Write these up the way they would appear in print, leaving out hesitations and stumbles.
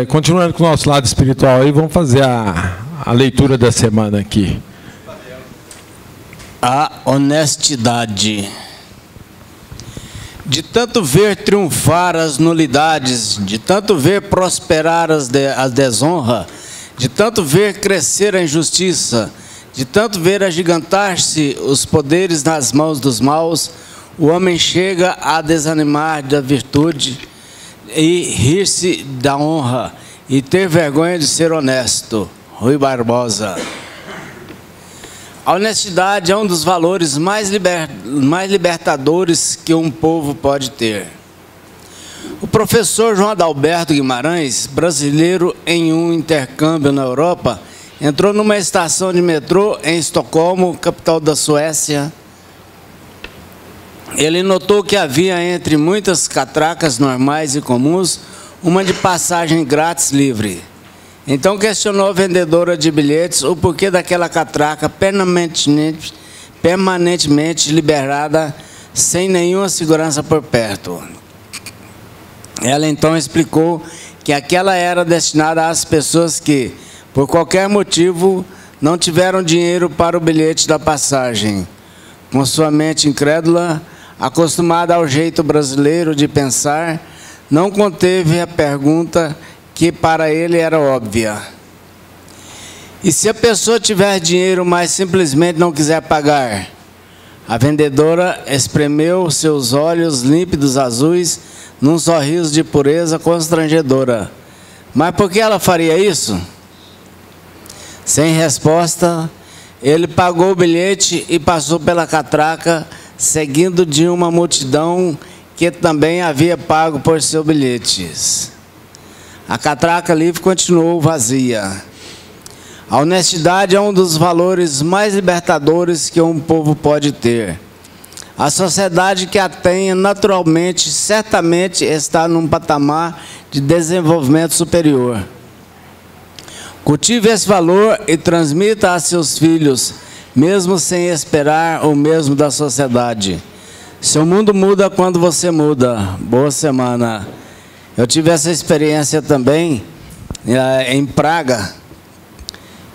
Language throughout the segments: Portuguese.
Continuando com o nosso lado espiritual aí, vamos fazer a leitura da semana aqui. A honestidade. De tanto ver triunfar as nulidades, de tanto ver prosperar a desonra, de tanto ver crescer a injustiça, de tanto ver agigantar-se os poderes nas mãos dos maus, o homem chega a desanimar da virtude e rir-se da honra e ter vergonha de ser honesto. Rui Barbosa. A honestidade é um dos valores mais libertadores que um povo pode ter. O professor João Adalberto Guimarães, brasileiro em um intercâmbio na Europa, entrou numa estação de metrô em Estocolmo, capital da Suécia. Ele notou que havia entre muitas catracas normais e comuns uma de passagem grátis livre. Então questionou a vendedora de bilhetes o porquê daquela catraca permanentemente liberada sem nenhuma segurança por perto. Ela então explicou que aquela era destinada às pessoas que, por qualquer motivo, não tiveram dinheiro para o bilhete da passagem. Com sua mente incrédula, acostumada ao jeito brasileiro de pensar, não conteve a pergunta que para ele era óbvia. E se a pessoa tiver dinheiro, mas simplesmente não quiser pagar? A vendedora espremeu seus olhos límpidos azuis num sorriso de pureza constrangedora. Mas por que ela faria isso? Sem resposta, ele pagou o bilhete e passou pela catraca, seguindo de uma multidão que também havia pago por seus bilhetes. A catraca livre continuou vazia. A honestidade é um dos valores mais libertadores que um povo pode ter. A sociedade que a tenha naturalmente, certamente está num patamar de desenvolvimento superior. Cultive esse valor e transmita a seus filhos, mesmo sem esperar o mesmo da sociedade. Seu mundo muda quando você muda. Boa semana. Eu tive essa experiência também em Praga,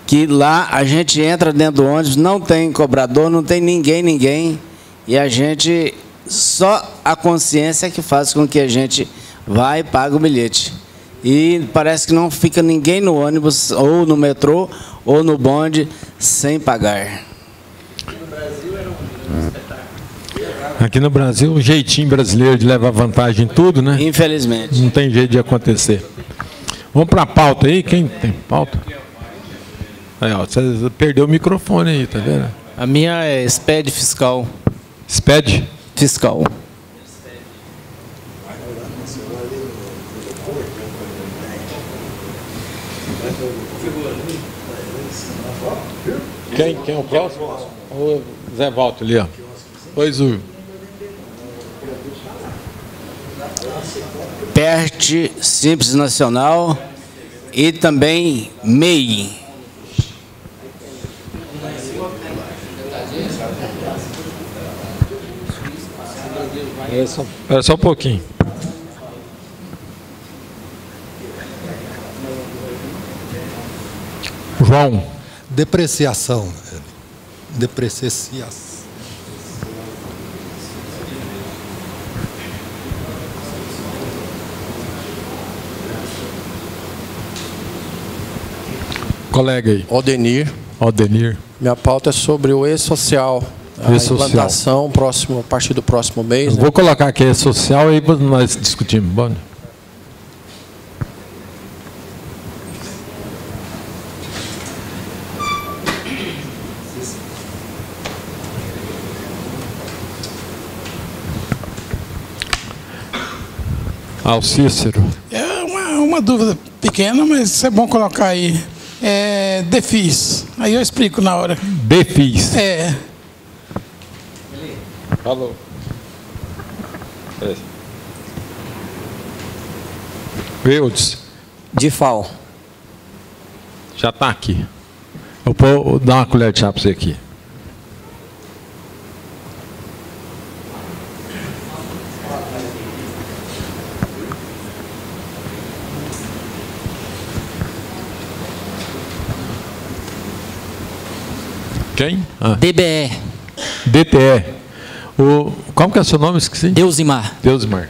que lá a gente entra dentro do ônibus, não tem cobrador, não tem ninguém, e a gente, só a consciência que faz com que a gente vá e pague o bilhete. E parece que não fica ninguém no ônibus, ou no metrô, ou no bonde, sem pagar. Aqui no Brasil, o jeitinho brasileiro de levar vantagem em tudo, né? Infelizmente. Não tem jeito de acontecer. Vamos para a pauta aí? Quem tem pauta? Aí, ó, você perdeu o microfone aí, tá vendo? A minha é SPED fiscal. SPED? Fiscal. Quem é o próximo? O Zé Walter ali, ó. Pois o PERT, Simples Nacional e também MEI. Espera só um pouquinho. João. Depreciação. Depreciação. Colega aí. Odenir. Odenir. Minha pauta é sobre o E-Social. A implantação a partir do próximo mês. Vou colocar aqui E-Social e aí nós discutimos. Bom. Ao Cícero. É uma dúvida pequena, mas é bom colocar aí. DEFIS. Aí eu explico na hora. DEFIS. Falou. Eudes. DIFAL. Já está aqui. Eu vou dar uma colher de chá para você aqui. Quem? Ah. DBE. DTE. Como que é o seu nome? Esqueci. Deusimar. Deusimar.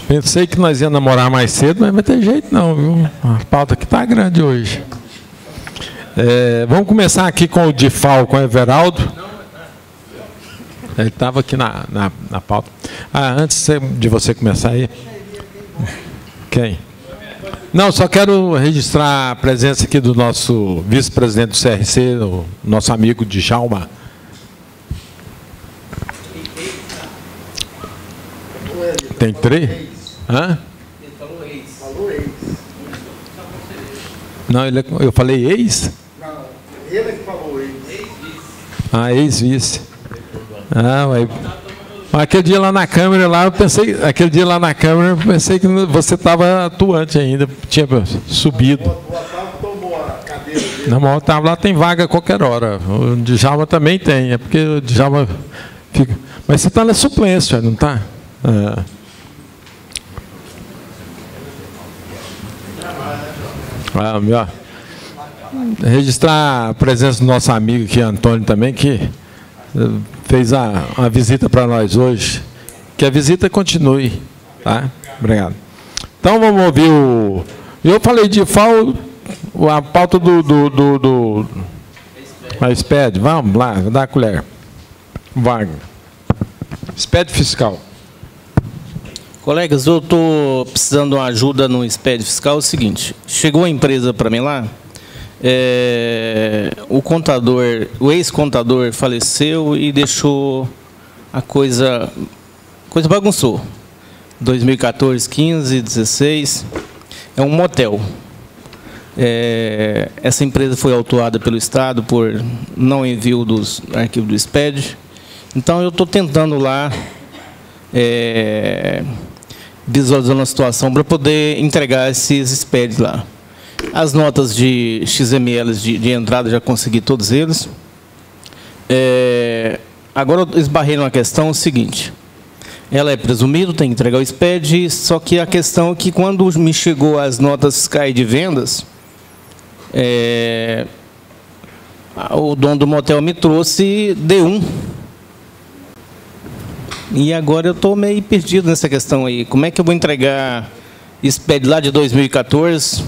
Pensei que nós ia namorar mais cedo, mas não vai ter jeito não, viu? A pauta aqui está grande hoje. Vamos começar aqui com o Difal, com o Everaldo. Ele estava aqui na pauta. Antes de você começar aí. Quem? Não, só quero registrar a presença aqui do nosso vice-presidente do CRC, o nosso amigo Djalma. Tem 3? Hã? Ele falou ex. Falou ex. Não, eu falei ex? Não, ele que falou ex. Ah, ex-vice. Aquele dia lá na Câmara, eu pensei que você estava atuante ainda, tinha subido. O Otávio tomou a cadeira dele. Não, mas o Otávio lá tem vaga a qualquer hora. O Djalma também tem, é porque o Djalma fica... Mas você está na suplência, não está? Registrar a presença do nosso amigo aqui, Antônio, também, que fez uma visita para nós hoje. Que a visita continue. Tá? Obrigado. Então vamos ouvir o... Eu falei de a pauta do SPED. Vamos lá, dá a colher. Wagner. SPED fiscal. Colegas, eu estou precisando de uma ajuda no SPED fiscal. É o seguinte, chegou a empresa para mim lá, o ex-contador faleceu e deixou a coisa bagunçou. 2014, 15, 16, é um motel. Essa empresa foi autuada pelo Estado por não envio dos arquivos do SPED. Então, eu estou tentando lá... visualizando a situação para poder entregar esses SPEDs lá. As notas de XML de entrada, já consegui todos eles. Agora eu esbarrei numa questão seguinte. Ela é presumido, tem que entregar o SPED, só que a questão é que quando me chegou as notas fiscais de vendas, o dono do motel me trouxe D1. E agora eu estou meio perdido nessa questão aí. Como é que eu vou entregar SPED lá de 2014?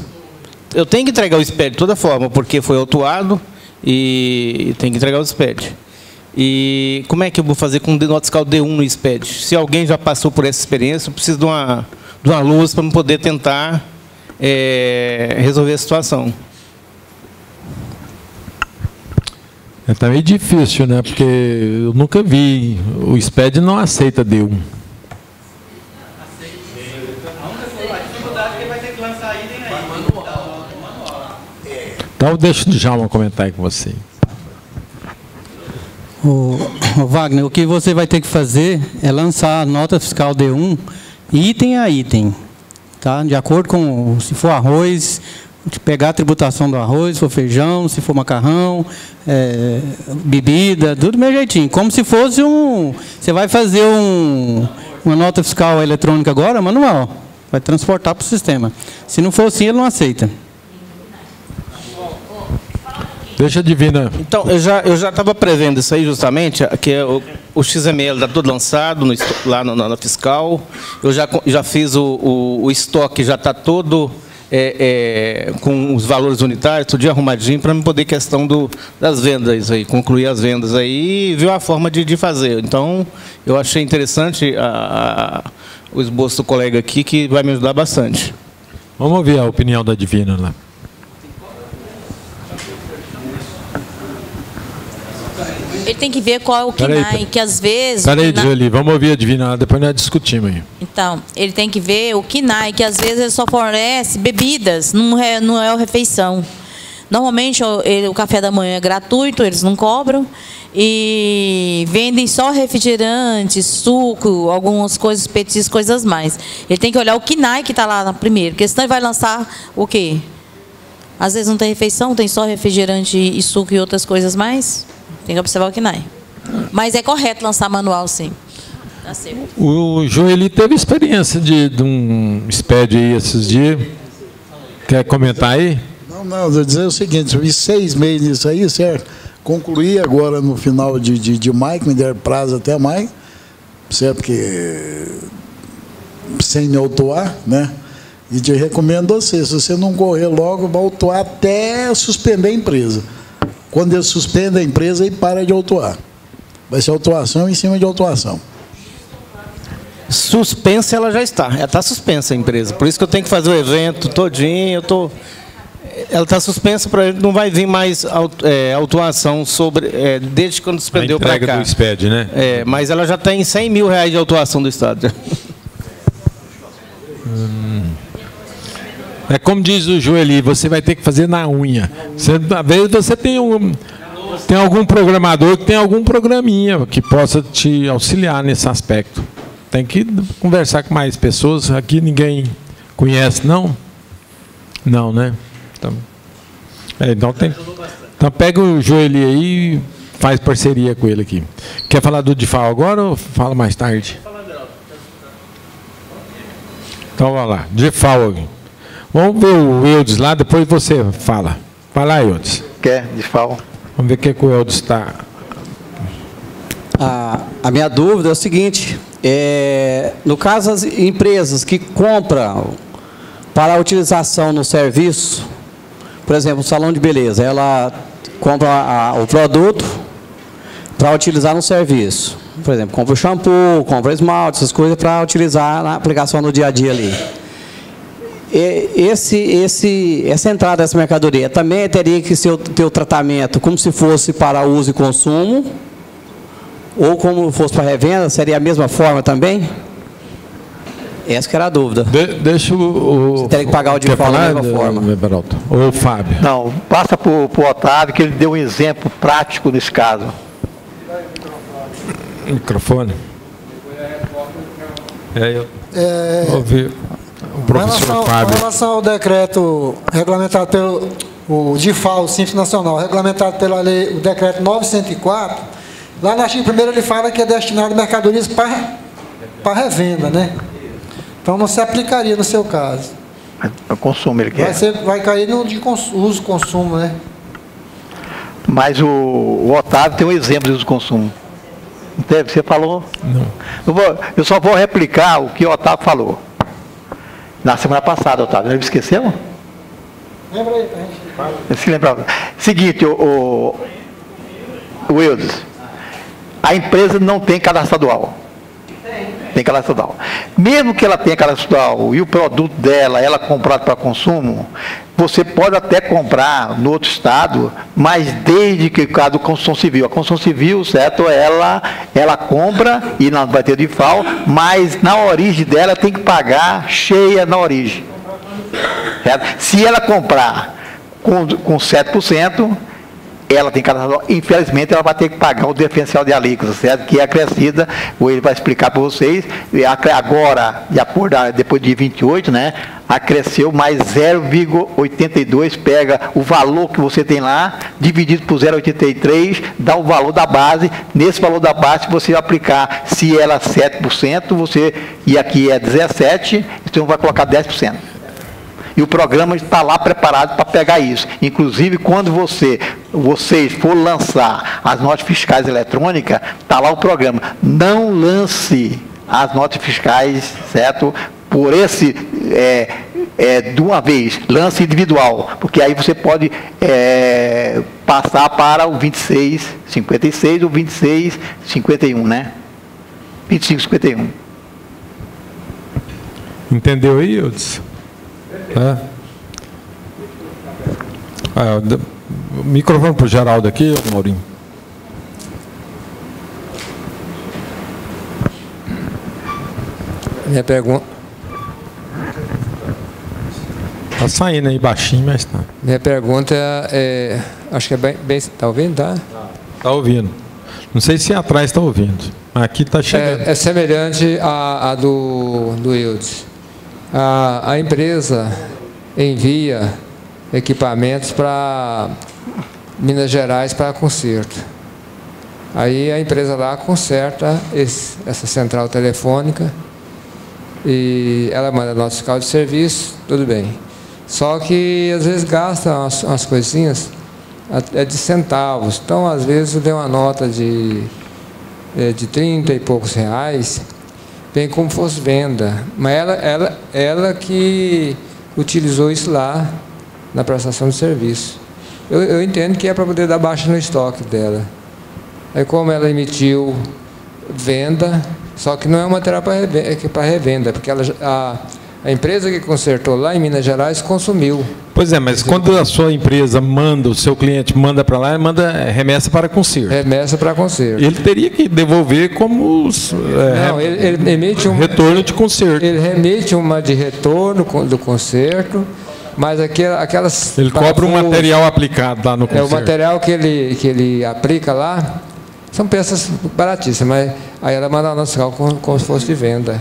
Eu tenho que entregar o SPED de toda forma, porque foi autuado e tem que entregar o SPED. E como é que eu vou fazer com o nota fiscal D1 no SPED? Se alguém já passou por essa experiência, eu preciso de uma luz para poder tentar resolver a situação. Está meio difícil, né? Porque eu nunca vi. O SPED não aceita D1. A dificuldade é que ele vai ter que lançar item aí. Manual. Então, deixa o Djalma comentar aí com você. Wagner, o que você vai ter que fazer é lançar a nota fiscal D1 item a item. Tá? De acordo com, se for arroz... pegar a tributação do arroz, se for feijão, se for macarrão, bebida, tudo do meu jeitinho. Como se fosse você vai fazer uma nota fiscal eletrônica agora, manual. Vai transportar para o sistema. Se não for assim, ele não aceita. Deixa a Divina. Então, eu já estava prevendo isso aí justamente, que o XML está todo lançado lá na fiscal. Eu já fiz o estoque, já está todo... com os valores unitários, tudo arrumadinho, para me poder questão das vendas aí, concluir as vendas aí e ver a forma de fazer. Então, eu achei interessante o esboço do colega aqui, que vai me ajudar bastante. Vamos ouvir a opinião da Divina lá. Ele tem que ver qual é o KNAI, que às vezes... Peraí, Jolie, vamos ouvir a Divina, depois nós discutimos aí. Então, ele tem que ver o KNAI, que às vezes ele só fornece bebidas, não é a refeição. Normalmente o café da manhã é gratuito, eles não cobram, e vendem só refrigerante, suco, algumas coisas, petis, coisas mais. Ele tem que olhar o KNAI que está lá na primeira, porque senão ele vai lançar o quê? Às vezes não tem refeição, tem só refrigerante e suco e outras coisas mais. Tem que observar o KNAI. Mas é correto lançar manual, sim. Tá certo. O Joeli teve experiência de um SPED aí esses dias. Quer comentar aí? Não, eu vou dizer o seguinte, eu fiz 6 meses nisso aí, certo? Concluí agora no final de maio, me deram prazo até maio, certo? Que sem me autuar, né? E te recomendo a você, se você não correr logo, vai autuar até suspender a empresa. Quando ele suspende a empresa, ele para de autuar. Vai ser autuação em cima de autuação. Suspensa ela já está. Ela está suspensa a empresa. Por isso que eu tenho que fazer o evento todinho. Ela está suspensa, não vai vir mais autuação sobre desde quando suspendeu para cá. A entrega do SPED, né? Mas ela já tem R$100 mil de autuação do Estado. É como diz o Joeli, você vai ter que fazer na unha. Às vezes você tem algum programador que tem algum programinha que possa te auxiliar nesse aspecto. Tem que conversar com mais pessoas. Aqui ninguém conhece, não? Não, né? Então pega o Joeli aí e faz parceria com ele aqui. Quer falar do DIFAL agora ou fala mais tarde? Então vamos lá, DIFAL. Vamos ver o Eudes lá, depois você fala. Vai lá, Eudes. Quer, DIFAL. Vamos ver o que o Eudes está... A minha dúvida é o seguinte, no caso das empresas que compram para a utilização no serviço, por exemplo, o salão de beleza, ela compra o produto para utilizar no serviço. Por exemplo, compra o shampoo, compra esmalte, essas coisas para utilizar na aplicação no dia a dia ali. Essa entrada dessa mercadoria também teria que ter o tratamento como se fosse para uso e consumo, ou como fosse para revenda, seria a mesma forma também? Essa que era a dúvida. Deixa você teria que pagar o DIFAL da mesma forma. Ou o Fábio. Não, passa para o Otávio, que ele deu um exemplo prático nesse caso. Microfone. Ouvi o professor Fábio. Com relação ao decreto regulamentado pelo DIFAL, o Simples Nacional, regulamentado pela lei, o decreto 904, lá no artigo 1º ele fala que é destinado a mercadorias para revenda, né? Então não se aplicaria no seu caso. O consumo ele quer. Vai cair no de uso e consumo, né? Mas o Otávio tem um exemplo de uso e consumo. Você falou? Não. Eu só vou replicar o que o Otávio falou. Na semana passada, Otávio. Ele esqueceu? Lembra aí, pra gente. Se lembrava. Seguinte, o Eudes. A empresa não tem cadastro estadual. Tem cadastro estadual. Mesmo que ela tenha cadastro estadual e o produto dela, ela comprado para consumo, você pode até comprar no outro estado, mas desde que o caso da construção civil. A construção civil, certo, ela compra e não vai ter DIFAL, mas na origem dela tem que pagar cheia na origem. Certo? Se ela comprar com 7%, ela tem cadastro, infelizmente ela vai ter que pagar o diferencial de alíquota, certo? Que é acrescida, ou ele vai explicar para vocês, agora, de acordo, depois de 28, né, acresceu mais 0,82, pega o valor que você tem lá, dividido por 0,83, dá o valor da base, nesse valor da base, você vai aplicar, se ela é 7%, e aqui é 17%, então vai colocar 10%. E o programa está lá preparado para pegar isso. Inclusive, quando vocês for lançar as notas fiscais eletrônicas, está lá o programa. Não lance as notas fiscais, certo? Por de uma vez, lance individual, porque aí você pode passar para o 2656 ou 2651, né? 2551. Entendeu aí, Eudes? Microfone para o Geraldo aqui, Maurinho. Minha pergunta... Está saindo aí baixinho, mas está. Minha pergunta acho que é bem... Está ouvindo, tá? Está ouvindo. Não sei se atrás está ouvindo. Aqui está chegando. É semelhante à do Eudes. A empresa envia equipamentos para Minas Gerais para conserto. Aí a empresa lá conserta essa central telefônica e ela manda nota fiscal de serviço, tudo bem. Só que às vezes gasta umas coisinhas de centavos. Então, às vezes, eu dei uma nota de 30 e poucos reais, vem como fosse venda. Mas ela que utilizou isso lá na prestação de serviço. Eu entendo que é para poder dar baixa no estoque dela. Aí, como ela emitiu venda, só que não é um material para revenda, porque a empresa que consertou lá em Minas Gerais consumiu. Pois é, mas quando a sua empresa manda, o seu cliente manda para lá, manda remessa para conserto. Remessa para conserto. Ele teria que devolver como não, ele emite retorno de conserto. Ele remite uma de retorno do conserto, mas aquelas... Ele cobra um material aplicado lá no conserto. O material que ele aplica lá são peças baratíssimas, mas aí ela manda a nota fiscal como se fosse de venda.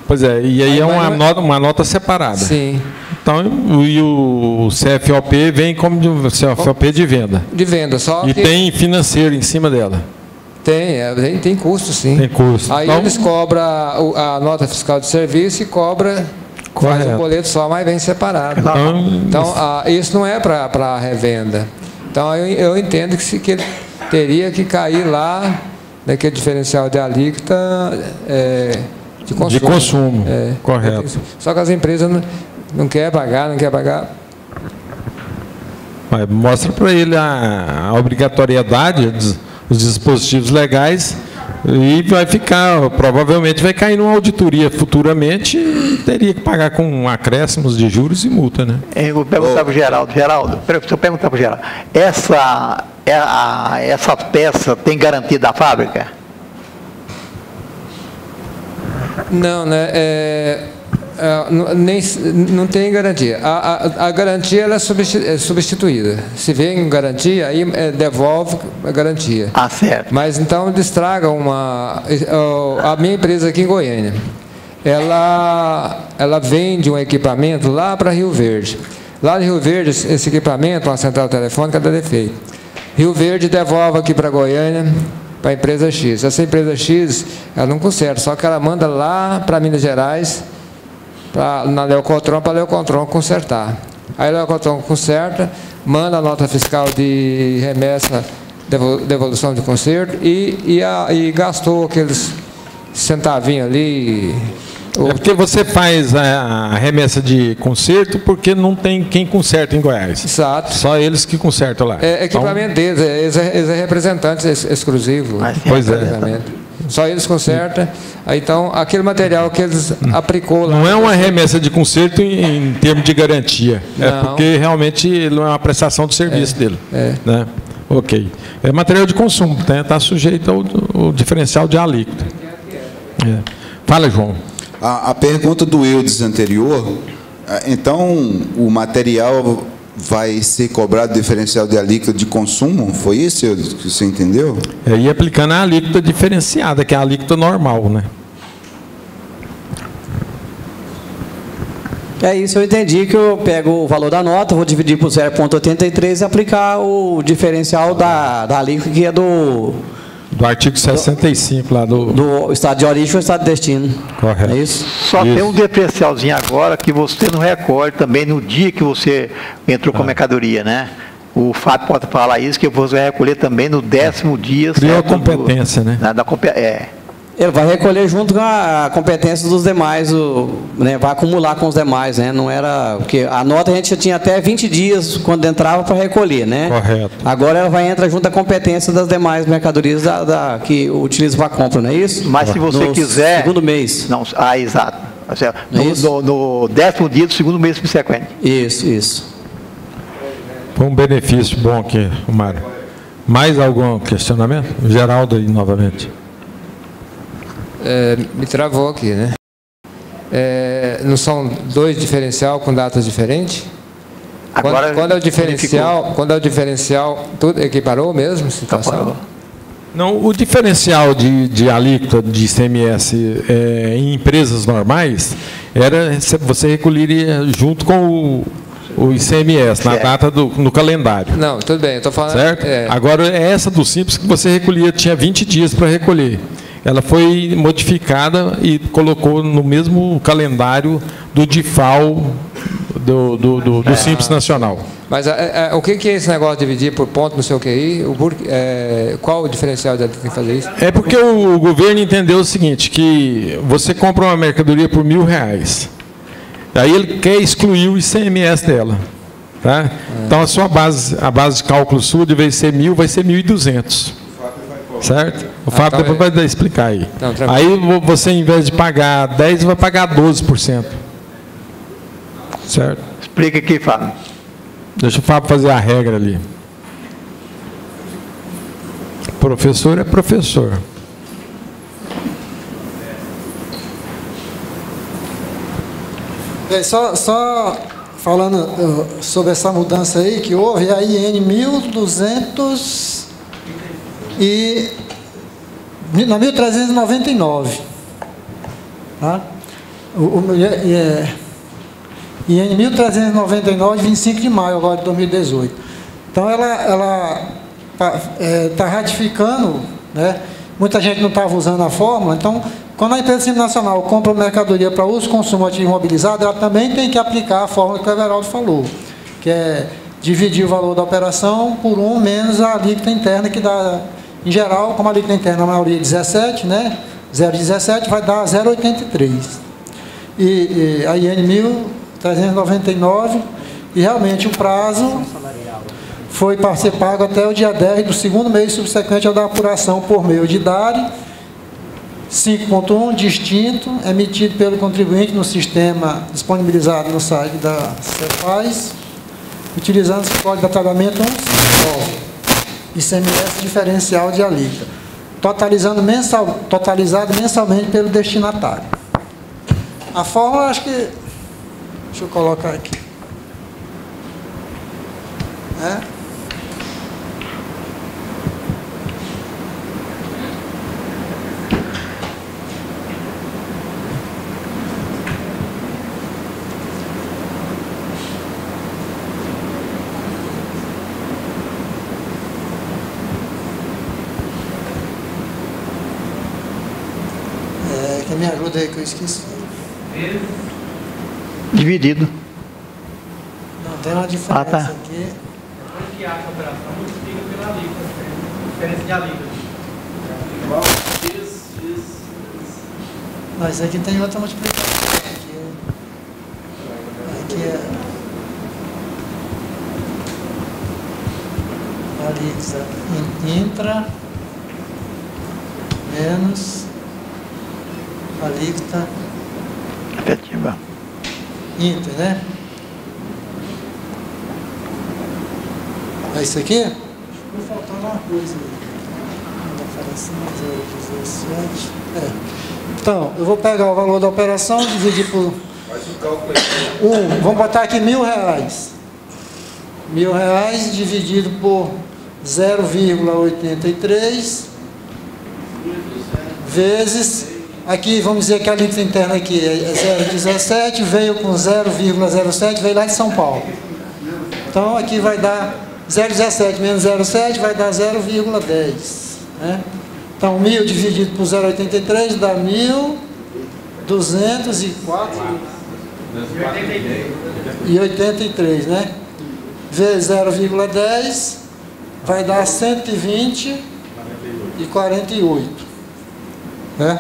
Pois é, e aí é uma nota separada. Sim. Então, e o CFOP vem como CFOP de venda. De venda, só que... E tem financeiro em cima dela. Tem custo, sim. Tem custo. Aí então, eles cobram a nota fiscal de serviço e cobra... Faz um boleto só, mas vem separado. Então, isso não é para revenda. Então, eu entendo que ele teria que cair lá naquele diferencial de alíquota de consumo. De consumo, correto. Só que as empresas não querem pagar, Mas mostra para ele a obrigatoriedade dos dispositivos legais e vai ficar, provavelmente vai cair numa auditoria futuramente e teria que pagar com acréscimos de juros e multa, né? Eu vou perguntar para o Geraldo. Geraldo, deixa eu perguntar para o Geraldo. Essa peça tem garantia da fábrica? Não, né? Não tem garantia. A garantia ela é substituída. Se vem garantia, aí devolve a garantia. Ah, certo. Mas então destraga a minha empresa aqui em Goiânia. Ela vende um equipamento lá para Rio Verde. Lá em Rio Verde, esse equipamento, uma central telefônica, dá defeito. Rio Verde devolve aqui para Goiânia, para a empresa X. Essa empresa X, ela não conserta, só que ela manda lá para Minas Gerais, na Leucotron, para a Leucotron consertar. Aí a Leucotron conserta, manda a nota fiscal de remessa, devolução de conserto, e gastou aqueles centavinhos ali. É porque você faz a remessa de conserto porque não tem quem conserta em Goiás. Exato. Só eles que consertam lá. É equipamento deles, eles é representante exclusivo. Pois é. Só eles consertam. Aí, então, aquele material que eles aplicou lá... Não é uma remessa de conserto em termos de garantia. Não. É porque realmente não é uma prestação de serviço dele. Né? Ok. É material de consumo, está sujeito ao diferencial de alíquota. Fala, João. A pergunta do Eudes anterior, então o material vai ser cobrado diferencial de alíquota de consumo? Foi isso, Eudes, que você entendeu? E aplicando a alíquota diferenciada, que é a alíquota normal, né? É isso, eu entendi que eu pego o valor da nota, vou dividir por 0,83 e aplicar o diferencial da alíquota que é do artigo 65 lá do estado de origem ou estado de destino. Correto. É isso? Só tem um diferencialzinho agora que você não recolhe também no dia que você entrou com a mercadoria, né? O Fábio pode falar isso, que você vai recolher também no 10º dia. Criou a competência, né? Ele vai recolher junto com a competência dos demais, né, vai acumular com os demais, né? Não era, porque a nota a gente já tinha até 20 dias quando entrava para recolher, né? Correto. Agora ela vai entrar junto à competência das demais mercadorias que utiliza para compra, não é isso? Mas se você quiser... Segundo mês. Não, exato. No 10º dia do segundo mês subsequente. Isso. Foi um benefício bom aqui, Mário. Mais algum questionamento? Geraldo aí novamente. Me travou aqui, né? Não são dois diferencial com datas diferentes? Agora, quando é o diferencial, tudo equiparou mesmo? Situação? Não, o diferencial de alíquota de ICMS em empresas normais era você recolheria junto com o ICMS, na data no calendário. Não, tudo bem, eu estou falando... Certo? Agora, essa do Simples que você recolhia, tinha 20 dias para recolher. Ela foi modificada e colocou no mesmo calendário do DIFAL do Simples Nacional. Mas o que é esse negócio de dividir por ponto, não sei o que aí? Qual o diferencial de tem que fazer isso? É porque o governo entendeu o seguinte, que você compra uma mercadoria por R$1.000, aí ele quer excluir o ICMS dela. Tá? Então a base de cálculo sua, de vez de ser 1.000, vai ser 1.200. Certo? O Fábio depois vai explicar aí. Então, aí você, em vez de pagar 10%, vai pagar 12%. Certo? Explica aqui, Fábio. Deixa o Fábio fazer a regra ali. Professor é professor. Só falando sobre essa mudança aí que houve, a IN 1200 e na 1399, tá? E em 1399, 25 de maio agora de 2018. Então ela está ratificando, né? Muita gente não estava usando a fórmula, então quando a empresa Simples Nacional compra mercadoria para uso e consumo ativo imobilizado, ela também tem que aplicar a fórmula que o Everaldo falou, que é dividir o valor da operação por 1 menos a alíquota interna, que dá, em geral, como a alíquota interna a maioria é 17, né? 0,17 vai dar 0,83. E a IN 1399, e realmente o prazo foi para ser pago até o dia 10 do segundo mês subsequente ao da apuração por meio de DARE 5.1, distinto, emitido pelo contribuinte no sistema disponibilizado no site da Cefaz, utilizando o código de detalhamento 159, ICMS diferencial de alíquota, totalizado mensalmente pelo destinatário. A fórmula, acho que... Deixa eu colocar aqui. Quem me ajuda aí que eu esqueci. Dividido. Não, tem uma diferença aqui. Depois que acha a operação, multiplica pela alíquota. Diferença de alíquota. Igual Não, isso aqui tem outra multiplicação. Aqui é alíquota intra menos alíquota efetiva. Inter, né? É isso aqui? Ficou faltando uma coisa aí. Então, eu vou pegar o valor da operação, dividir por... Vamos botar aqui R$1.000. R$1.000 dividido por 0,83 vezes... Aqui, vamos dizer que a alíquota interna aqui é 0,17, veio com 0,07, veio lá de São Paulo. Então, aqui vai dar 0,17 menos 0,7, vai dar 0,10. Né? Então, 1.000 dividido por 0,83 dá 1.204,83, né? Vezes 0,10 vai dar 120,48. Né?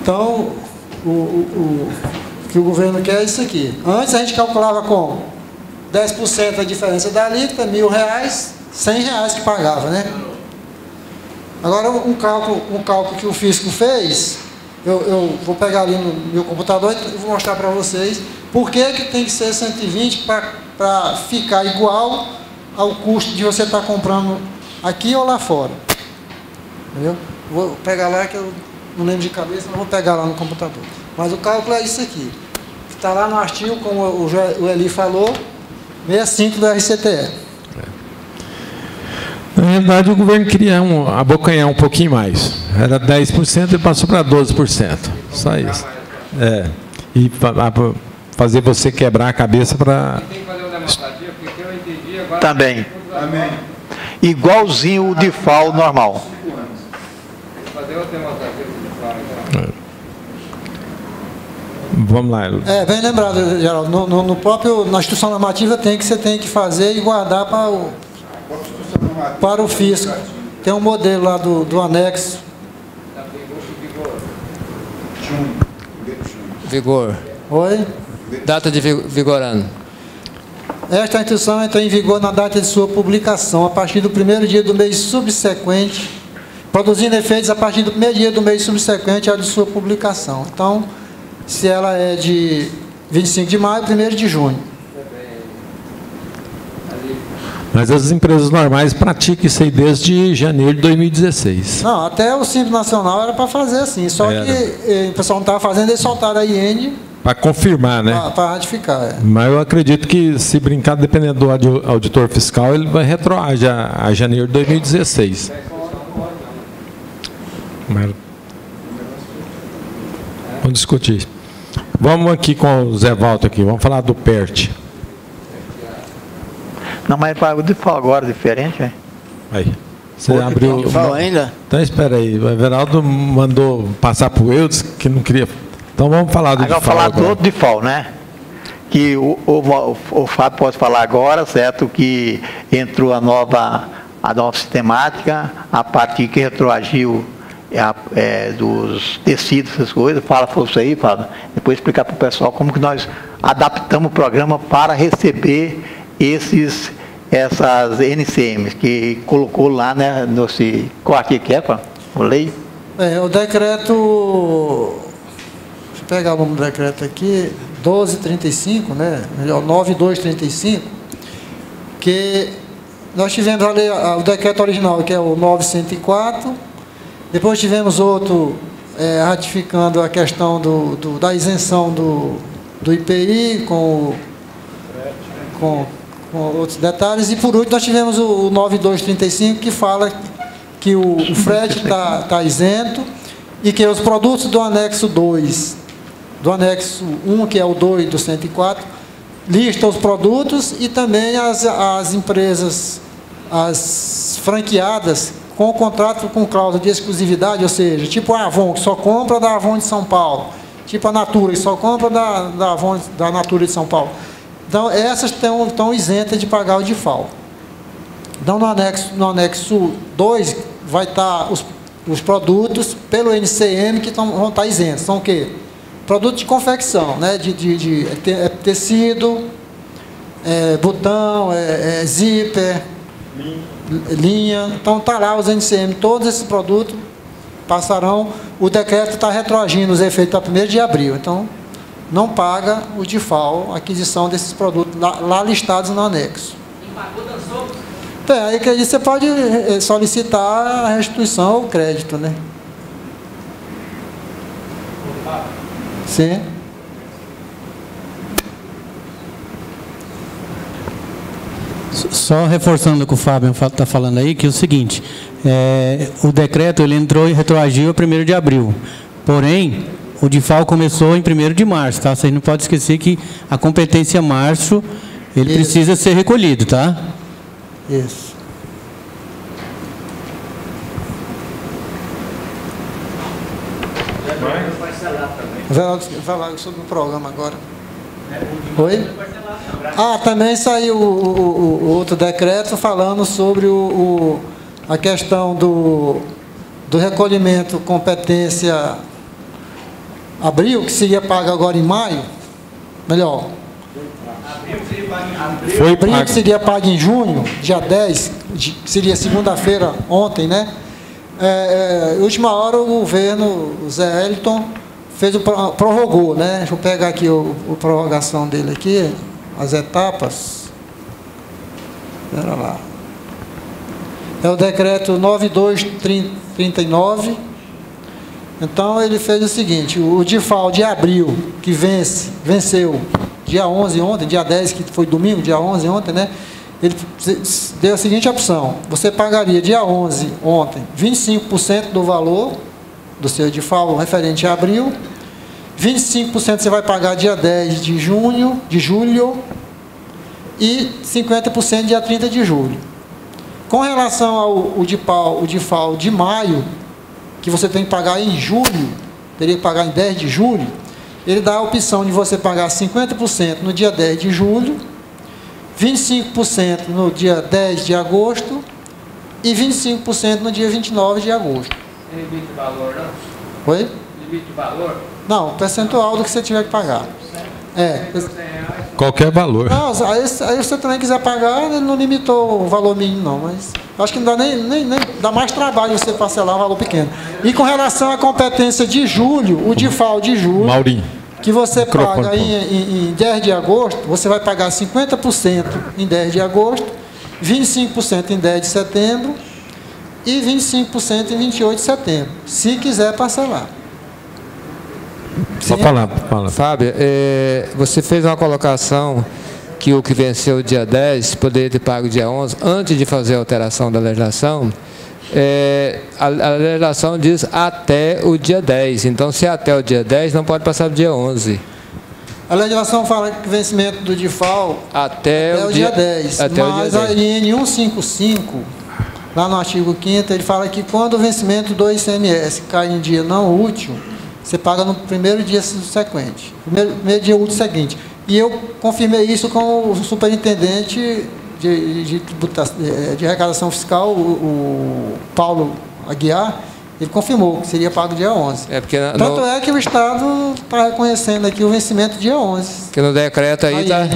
Então, o que o governo quer é isso aqui. Antes a gente calculava como? 10% da diferença da alíquota, R$1.000, R$100 que pagava, né? Agora, um cálculo que o fisco fez, eu vou pegar ali no meu computador e vou mostrar para vocês por que tem que ser 120 para ficar igual ao custo de você estar comprando aqui ou lá fora. Entendeu? Vou pegar lá que eu não lembro de cabeça, não vou pegar lá no computador. Mas o cálculo é isso aqui. Está lá no artigo, como o Eli falou, 65 do RCTE. Na realidade, o governo queria abocanhar um pouquinho mais. Era 10% e passou para 12%. Só isso. E fazer você quebrar a cabeça para... Tem que fazer uma demonstrativa, porque eu entendi agora... Também. Igualzinho o DIFAL normal. Fazer outra demonstrativa do DIFAL, então. Vamos lá. Bem lembrado, Geraldo. No próprio, na instituição normativa você tem que fazer e guardar para o fisco. Tem um modelo lá do anexo. Vigor. Oi? Data de vigorando. Esta instituição entra em vigor na data de sua publicação, a partir do primeiro dia do mês subsequente, produzindo efeitos a partir do primeiro dia do mês subsequente ao de sua publicação. Então, se ela é de 25 de maio, 1º de junho. Mas as empresas normais praticam isso aí desde janeiro de 2016. Não, até o Simples Nacional era para fazer assim, só que o pessoal não estava fazendo, eles soltaram a IN... Para confirmar, né? Para ratificar, Mas eu acredito que, se brincar, dependendo do auditor fiscal, ele vai retroagir a janeiro de 2016. Mas... vamos discutir. Vamos aqui com o Zé Walter aqui, vamos falar do PERT. Não, mas o DIFAL agora é diferente, né? Aí. Você abriu... DIFAL ainda? Então espera aí, o Everaldo mandou passar para o Eudes, que não queria... Então vamos falar do DIFAL. Vamos falar do outro DIFAL, né? Que o Fábio pode falar agora, certo? Que entrou a nova sistemática, a partir que retroagiu dos tecidos, essas coisas. Fala isso aí, Fábio. Depois explicar para o pessoal como que nós adaptamos o programa para receber essas NCMs que colocou lá, né? Qual aqui que é, a lei? O decreto... pegar o nome do decreto aqui, 1235, né? Melhor, 9235, que nós tivemos ali o decreto original, que é o 904, depois tivemos outro ratificando a questão da isenção do IPI com outros detalhes, e por último nós tivemos o 9235, que fala que o frete está isento e que os produtos do anexo 2, do anexo 1, que é o 2 do 104, lista os produtos e também as empresas, as franqueadas com contrato com cláusula de exclusividade, ou seja, tipo a Avon, que só compra da Avon de São Paulo, tipo a Natura, que só compra da Avon, da Natura de São Paulo. Então, essas estão isentas de pagar o DIFAL. Então, no anexo 2, vai estar os produtos pelo NCM que vão estar isentos. São o quê? Produto de confecção, né? Tecido, botão, zíper, linha. Então, está lá os NCM. Todos esses produtos passarão. O decreto está retroagindo os efeitos a 1º de abril. Então, não paga o DIFAL, a aquisição desses produtos lá listados no anexo. Aí que você pode solicitar a restituição ou crédito, né? Sim. Só reforçando o que o Fábio está falando aí, que é o seguinte, o decreto ele entrou e retroagiu a 1º de abril, porém, o DIFAL começou em 1º de março, tá? Vocês não podem esquecer que a competência março, ele precisa ser recolhido, tá? Isso. Vai falar sobre o programa agora. Oi? Também saiu o outro decreto falando sobre a questão do recolhimento competência abril, que seria pago agora em maio. Melhor. Abril que seria pago em junho, dia 10, seria segunda-feira, ontem, né? Última hora o governo, o Zé Elton, prorrogou, né? Deixa eu pegar aqui a prorrogação dele aqui, as etapas. Espera lá. É o decreto 9239. Então, ele fez o seguinte, o DIFAL de abril, que venceu dia 11 ontem, dia 10, que foi domingo, dia 11 ontem, né? Ele deu a seguinte opção, você pagaria dia 11, ontem, 25% do valor do seu DIFAL referente a abril, 25% você vai pagar dia 10 de julho e 50% dia 30 de julho. Com relação ao DIFAL de maio, que você tem que pagar em julho, teria que pagar em 10 de julho, ele dá a opção de você pagar 50% no dia 10 de julho, 25% no dia 10 de agosto e 25% no dia 29 de agosto. Tem limite de valor, não? Oi? Limite de valor? Não, percentual do que você tiver que pagar. Qualquer valor. Não, aí você também quiser pagar, ele não limitou o valor mínimo, não, mas acho que não dá nem dá mais trabalho você parcelar um valor pequeno. E com relação à competência de julho, o DIFAL de julho, Maurinho, que você paga em 10 de agosto, você vai pagar 50% em 10 de agosto, 25% em 10 de setembro e 25% em 28 de setembro, se quiser parcelar. Só falar. Fábio, você fez uma colocação que o que venceu o dia 10 poderia ter pago dia 11, antes de fazer a alteração da legislação. A legislação diz até o dia 10, então se é até o dia 10, não pode passar do dia 11. A legislação fala que o vencimento do DIFAL até o dia 10, mas a IN 155, lá no artigo 5º, ele fala que quando o vencimento do ICMS cai em dia não útil, você paga no primeiro dia subsequente, primeiro dia útil seguinte. E eu confirmei isso com o superintendente de arrecadação fiscal, o Paulo Aguiar, ele confirmou que seria pago dia 11. Tanto é que o Estado está reconhecendo aqui o vencimento dia 11. Que no decreto aí está...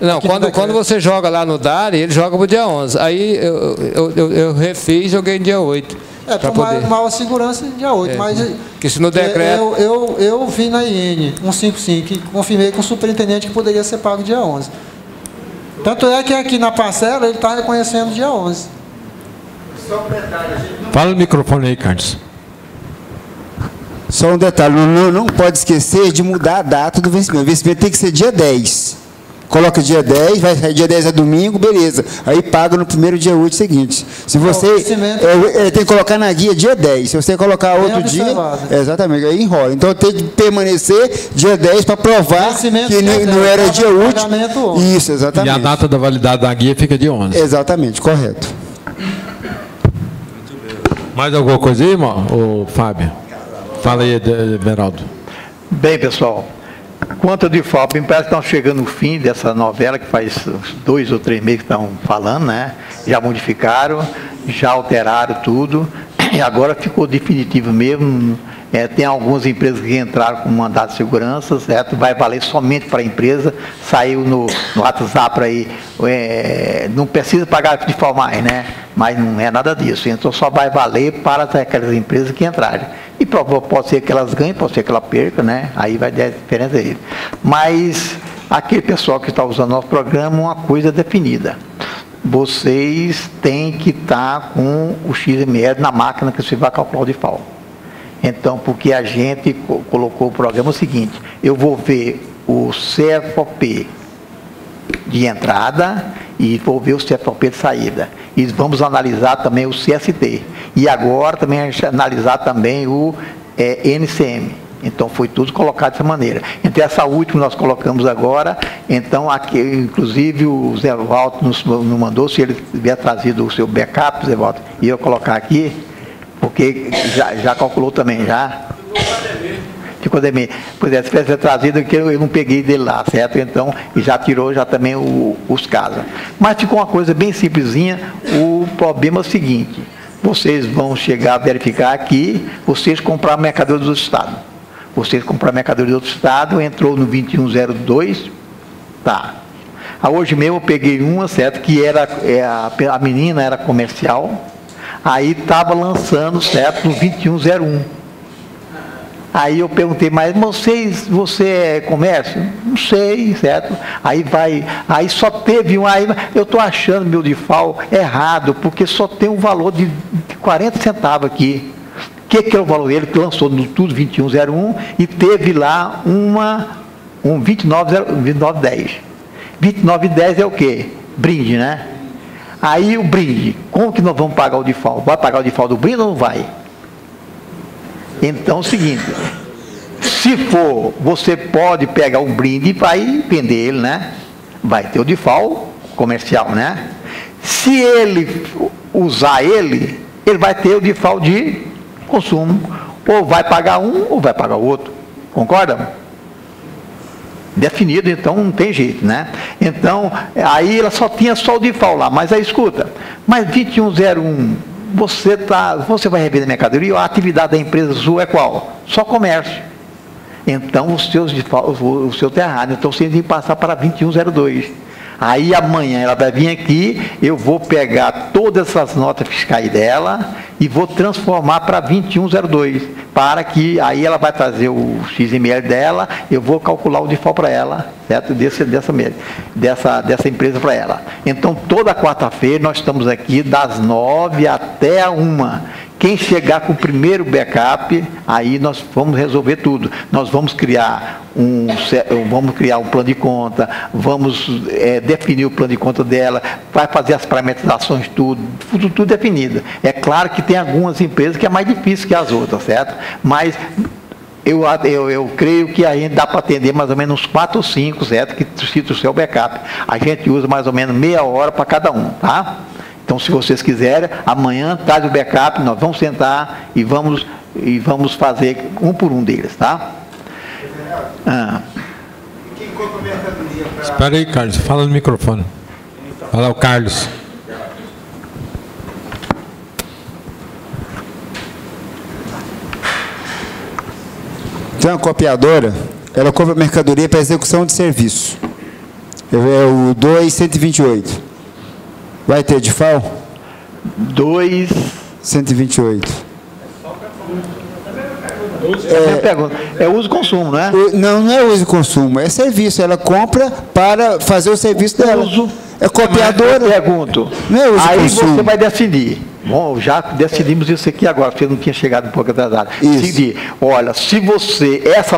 Não, quando você joga lá no DARI, ele joga para o dia 11. Aí eu refiz e joguei no dia 8. Para maior segurança dia 8. Mas que se no decreto... eu vi na IN 155 e confirmei com o superintendente que poderia ser pago dia 11. Tanto é que aqui na parcela ele está reconhecendo dia 11. Só um detalhe. Fala no microfone aí, Carlos. Só um detalhe, não pode esquecer de mudar a data do vencimento. O vencimento tem que ser dia 10. Coloca dia 10, vai sair dia 10 é domingo, beleza. Aí paga no primeiro dia útil seguinte. Se você... tem que colocar na guia dia 10. Se você colocar outro dia... Exatamente, aí enrola. Então tem que permanecer dia 10 para provar que não era dia útil. Isso, exatamente. E a data da validade da guia fica dia 11. Exatamente, correto. Mais alguma coisa aí, irmão? Ô, Fábio? Fala aí, Beraldo. Bem, pessoal, quanto ao DIFAL, me parece que estão chegando no fim dessa novela, que faz uns 2 ou 3 meses que estão falando, né? Já modificaram, já alteraram tudo, e agora ficou definitivo mesmo. Tem algumas empresas que entraram com mandato de segurança, certo? Vai valer somente para a empresa. Saiu no WhatsApp aí, não precisa pagar DIFAL mais, né? Mas não é nada disso. Então só vai valer para aquelas empresas que entrarem. E pode ser que elas ganhem, pode ser que ela perca, né? Aí vai dar diferença aí. Mas aquele pessoal que está usando nosso programa, uma coisa definida. Vocês têm que estar com o XML na máquina que você vai calcular o DIFAL. Então, porque a gente colocou o programa o seguinte, eu vou ver o CFOP de entrada e vou ver o CFOP de saída. E vamos analisar também o CST. E agora também a gente analisar também o NCM. Então, foi tudo colocado dessa maneira. Então, essa última nós colocamos agora. Então, aqui, inclusive, o Zé Walter nos mandou, se ele tiver trazido o seu backup, Zé Walter, e eu colocar aqui, porque já calculou também, já? Ficou DME. Pois é, se tivesse trazido, que eu não peguei dele lá, certo? Então, e já tirou já também os casos. Mas ficou uma coisa bem simplesinha. O problema é o seguinte, vocês vão chegar a verificar aqui, vocês compraram mercadoria do Estado. Vocês compraram mercadoria do Estado, entrou no 2102, tá. Hoje mesmo eu peguei uma, certo? Que era, a menina era comercial, aí estava lançando, certo? No 2101. Aí eu perguntei, mas você é comércio? Não sei, certo? Aí só teve um, aí eu estou achando meu DIFAL errado, porque só tem um valor de 40 centavos aqui. O que é o valor dele? Que lançou no tudo 2101 e teve lá um 2910. 2910 é o quê? Brinde, né? Aí o brinde, como que nós vamos pagar o DIFAL? Vai pagar o DIFAL do brinde ou não vai? Então é o seguinte, Se for, você pode pegar um brinde e vai vender ele, né? Vai ter o DIFAL comercial, né? Se ele usar ele vai ter o DIFAL de consumo. Ou vai pagar um, ou vai pagar o outro. Concorda? Definido, então não tem jeito, né? Então, aí ela só tinha só o DIFAL lá. Mas aí, escuta, mas 2101, você vai revender mercadoria, a atividade da empresa sua é qual? Só comércio. Então, o seu está errado. Então, você tem que passar para 2102. Aí amanhã ela vai vir aqui, eu vou pegar todas essas notas fiscais dela e vou transformar para 2102, para que aí ela vai trazer o XML dela, eu vou calcular o DIFAL para ela, certo? Dessa empresa para ela. Então, toda quarta-feira nós estamos aqui das 9 até a 1. Quem chegar com o primeiro backup, aí nós vamos resolver tudo. Nós vamos criar um plano de conta, vamos definir o plano de conta dela, vai fazer as parametrizações, tudo definido. É claro que tem algumas empresas que é mais difícil que as outras, certo? Mas eu creio que a gente dá para atender mais ou menos uns 4 ou 5, certo? Que cita o seu backup. A gente usa mais ou menos meia hora para cada um, tá? Então, se vocês quiserem, amanhã traz o backup, nós vamos sentar e vamos fazer um por um deles, tá? Quem compra mercadoria para... Espera aí, Carlos, fala no microfone. Fala o Carlos. Tem uma copiadora, ela compra mercadoria para execução de serviço. É o 2128. Vai ter DIFAL? 2128. É uso e consumo, não é? Não é uso e consumo, é serviço. Ela compra para fazer o serviço dela. É copiadora. Eu pergunto. Não é uso e aí consumo. Você vai decidir. Bom, já decidimos isso aqui agora, porque eu não tinha chegado um pouco atrasado. Decidir. Olha, se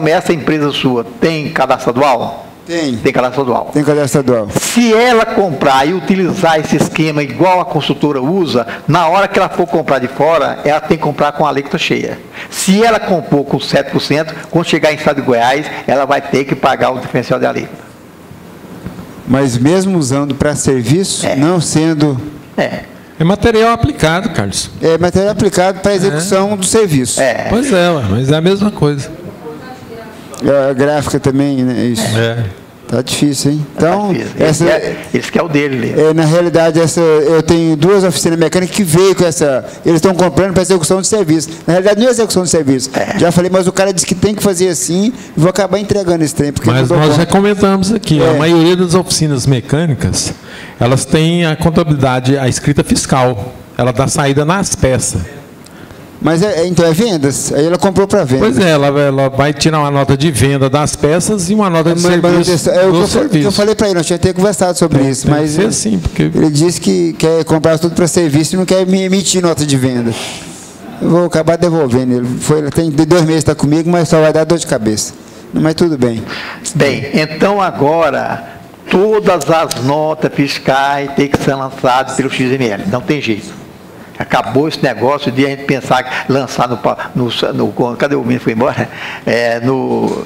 essa empresa sua tem cadastro estadual? Tem cadastro estadual. Tem cadastro estadual. Se ela comprar e utilizar esse esquema igual a consultora usa, na hora que ela for comprar de fora, ela tem que comprar com a alíquota cheia. Se ela comprou com 7%, quando chegar em estado de Goiás, ela vai ter que pagar o diferencial de alíquota. Mas mesmo usando para serviço, não sendo... É material aplicado, Carlos. É material aplicado para execução do serviço. Pois mas é a mesma coisa. A gráfica também, né? Isso. Tá difícil, hein? Então, esse que é o dele. Na realidade, eu tenho 2 oficinas mecânicas que veio com essa... Eles estão comprando para execução de serviço. Na realidade, não é execução de serviço. Já falei, mas o cara disse que tem que fazer assim e vou acabar entregando esse trem. Mas nós já comentamos aqui, a maioria das oficinas mecânicas, elas têm a contabilidade, a escrita fiscal. Ela dá saída nas peças. Mas então é vendas? Aí ela comprou para venda. Pois ela vai tirar uma nota de venda das peças e uma nota de serviço do serviço. Eu falei para ele, nós tínhamos que ter conversado sobre isso. Mas ser assim, porque... ele disse que quer comprar tudo para serviço e não quer me emitir nota de venda. Eu vou acabar devolvendo ele. Ele tem 2 meses que está comigo, mas só vai dar dor de cabeça. Mas tudo bem. Bem, então agora, todas as notas fiscais têm que ser lançadas pelo XML. Não tem jeito. Acabou esse negócio de a gente pensar que lançar no cadê o menino? Foi embora? No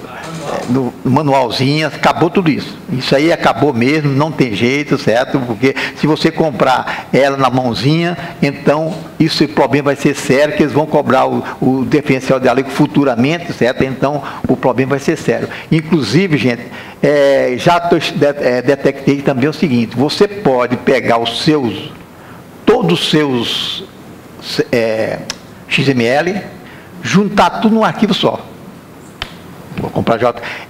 manualzinho, acabou tudo isso. Isso aí acabou mesmo, não tem jeito, certo? Porque se você comprar ela na mãozinha, então esse problema vai ser sério, que eles vão cobrar o diferencial de alíquota futuramente, certo? Então o problema vai ser sério. Inclusive, gente, detectei também o seguinte: você pode pegar todos os seus XML, juntar tudo num arquivo só. Vou comprar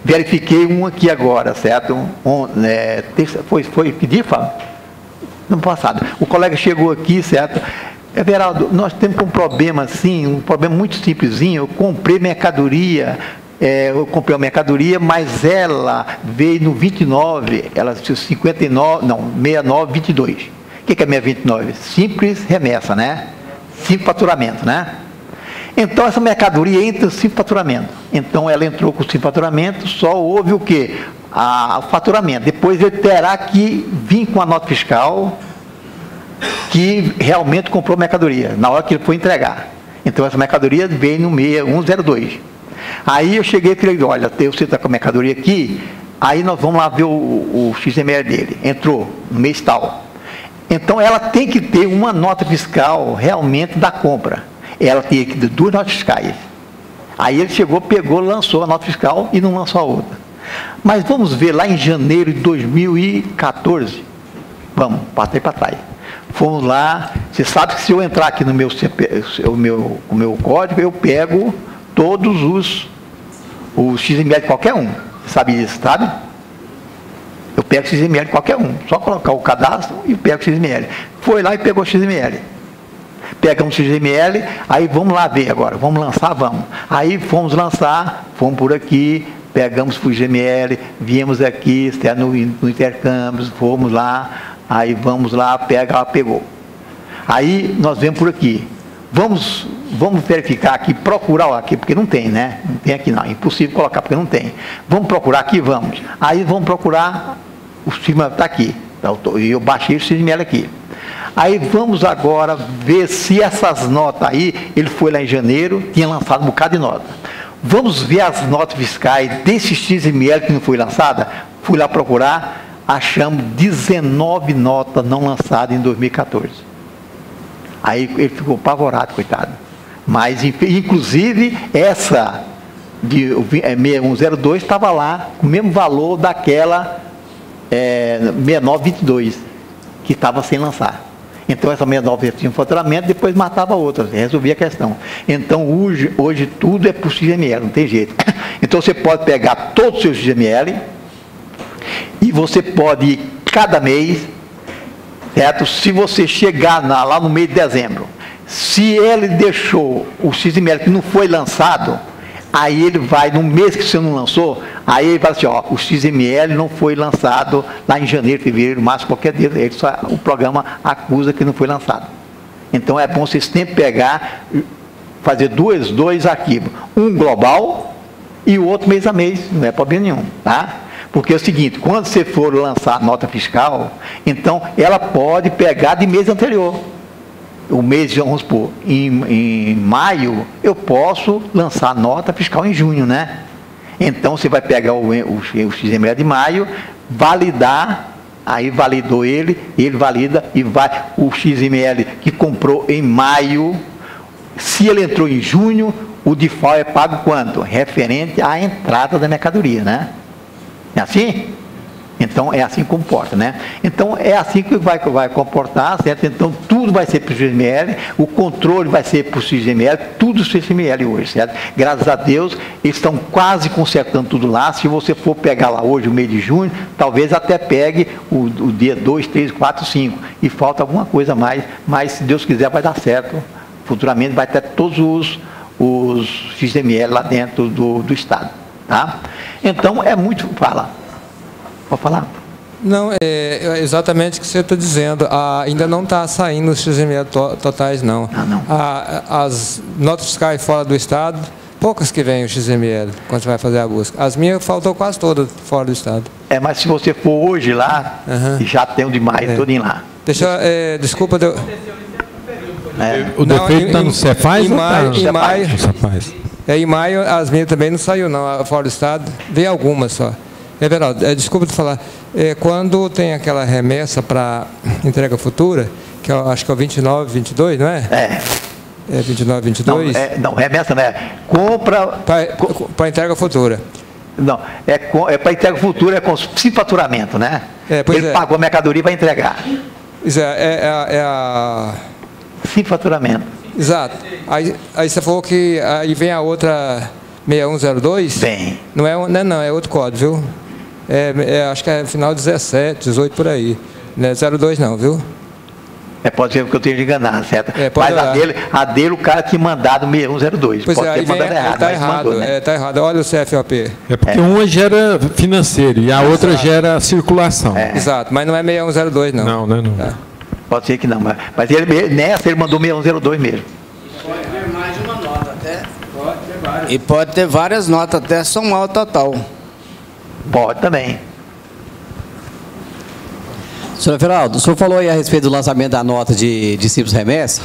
verifiquei um aqui agora, certo? Foi que dia, Fábio? No passado. O colega chegou aqui, certo? Everaldo, nós temos um problema assim, um problema muito simplesinho. Eu comprei mercadoria. Eu comprei uma mercadoria, mas ela veio no 29, ela 69, 22. O que é 629? Simples remessa, né? Simples faturamento, né? Então, essa mercadoria entra no simples faturamento. Então, ela entrou com o simples faturamento, só houve o quê? O faturamento. Depois, ele terá que vir com a nota fiscal que realmente comprou mercadoria, na hora que ele for entregar. Então, essa mercadoria veio no 6102. Aí eu cheguei e falei, olha, você está com a mercadoria aqui, aí nós vamos lá ver o XML dele. Entrou no mês tal. Então ela tem que ter uma nota fiscal realmente da compra. Ela tem que ter 2 notas fiscais. Aí ele chegou, pegou, lançou a nota fiscal e não lançou a outra. Mas vamos ver lá em janeiro de 2014. Vamos, passei para trás. Fomos lá, você sabe que se eu entrar aqui no meu código, eu pego todos os XML de qualquer um. Você sabe disso, sabe? Eu pego o XML de qualquer um. Só colocar o cadastro e pego o XML. Foi lá e pegou o XML. Pegamos o XML, aí vamos lá ver agora. Vamos lançar? Vamos. Aí fomos lançar, fomos por aqui, pegamos o XML, viemos aqui, no intercâmbio, fomos lá, aí vamos lá, ela pegou. Aí nós vemos por aqui. Vamos verificar aqui, procurar aqui, porque não tem, né? Não tem aqui não, é impossível colocar, porque não tem. Vamos procurar aqui? Vamos. Aí vamos procurar, o XML está aqui. E eu baixei o XML aqui. Aí vamos agora ver se essas notas aí, ele foi lá em janeiro, tinha lançado um bocado de nota. Vamos ver as notas fiscais desse XML que não foi lançada? Fui lá procurar, achamos 19 notas não lançadas em 2014. Aí ele ficou apavorado, coitado. Mas, inclusive, essa de 6102 estava lá com o mesmo valor daquela 6922, que estava sem lançar. Então, essa 69 tinha um faturamento, depois matava outra, resolvia a questão. Então, hoje tudo é por XML, não tem jeito. Então, você pode pegar todos os seus XML e você pode ir cada mês, certo? Se você chegar lá no mês de dezembro, se ele deixou o XML que não foi lançado, aí ele vai, no mês que você não lançou, aí ele fala assim, ó, o XML não foi lançado lá em janeiro, fevereiro, março, qualquer dia, o programa acusa que não foi lançado. Então é bom vocês sempre pegar, fazer dois arquivos, um global e o outro mês a mês, não é problema nenhum, tá? Porque é o seguinte, quando você for lançar a nota fiscal, então ela pode pegar de mês anterior. O mês, vamos supor, em maio, eu posso lançar a nota fiscal em junho, né? Então, você vai pegar o XML de maio, validar, aí validou ele valida e vai o XML que comprou em maio. Se ele entrou em junho, o default é pago quanto? Referente à entrada da mercadoria, né? É assim? Então, é assim que comporta, né? Então, é assim que vai comportar, certo? Então, tudo vai ser para o XML, o controle vai ser para o XML, tudo XML hoje, certo? Graças a Deus, eles estão quase consertando tudo lá. Se você for pegar lá hoje, o mês de junho, talvez até pegue o dia 2, 3, 4, 5, e falta alguma coisa mais, mas se Deus quiser vai dar certo. Futuramente vai ter todos os XML lá dentro do Estado, tá? Então, é muito... Fala. Pode falar? Não, é exatamente o que você está dizendo. Ainda não está saindo os XML totais, não. Não. As notas fiscais fora do Estado, poucas que vêm o XML, quando você vai fazer a busca. As minhas faltou quase todas fora do Estado. Mas se você for hoje lá, já tem o de maio todinho lá. Desculpa... O defeito está no Cefaz ou está no Cefaz? Em maio, as minhas também não saiu, não, fora do Estado. Veio algumas só. Everaldo, desculpa te falar, quando tem aquela remessa para entrega futura, que eu acho que é o 29, 22, não é? É 29, 22? Não, remessa não é. Compra... Para entrega futura. Não, para entrega futura, é com sem faturamento, né? Ele pagou a mercadoria para entregar. Sem faturamento. Exato. Aí você falou que aí vem a outra 6102? Vem. Não, é outro código, viu? Acho que é final 17, 18 por aí. Não é 02 não, viu? Pode ser que eu tenha de enganar, certo? Mas a dele o cara tinha mandado 6102. Pois pode ter mandado errado. Está errado, mandou, né? Tá errado. Olha o CFOP. É porque uma gera financeiro e a outra gera circulação. Exato, mas não é 6102 não. Não. Pode ser que não, mas nessa ele mandou 6102 mesmo. Pode ter mais de uma nota até. Pode ter várias. E pode ter várias notas até somar o total. Pode também. Senhor Everaldo, o senhor falou aí a respeito do lançamento da nota de simples remessa.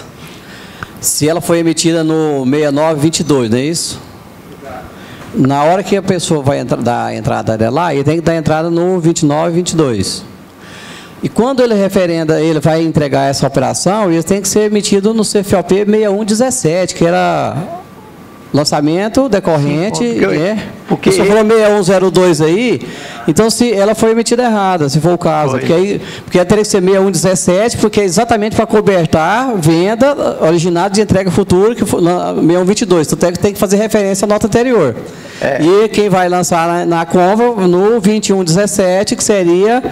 Se ela foi emitida no 6922, não é isso? na hora que a pessoa vai dar a entrada dela lá, ele tem que dar a entrada no 2922. E quando ele referenda, ele vai entregar essa operação, ele tem que ser emitido no CFOP 6117, que era lançamento decorrente. Sim, porque você falou 6102 aí, então se ela foi emitida errada, se for o caso. Porque teria que ser 6117, porque é exatamente para cobertar venda originada de entrega futura, que foi 6122. Então tem que fazer referência à nota anterior. E quem vai lançar na Conva no 2117, que seria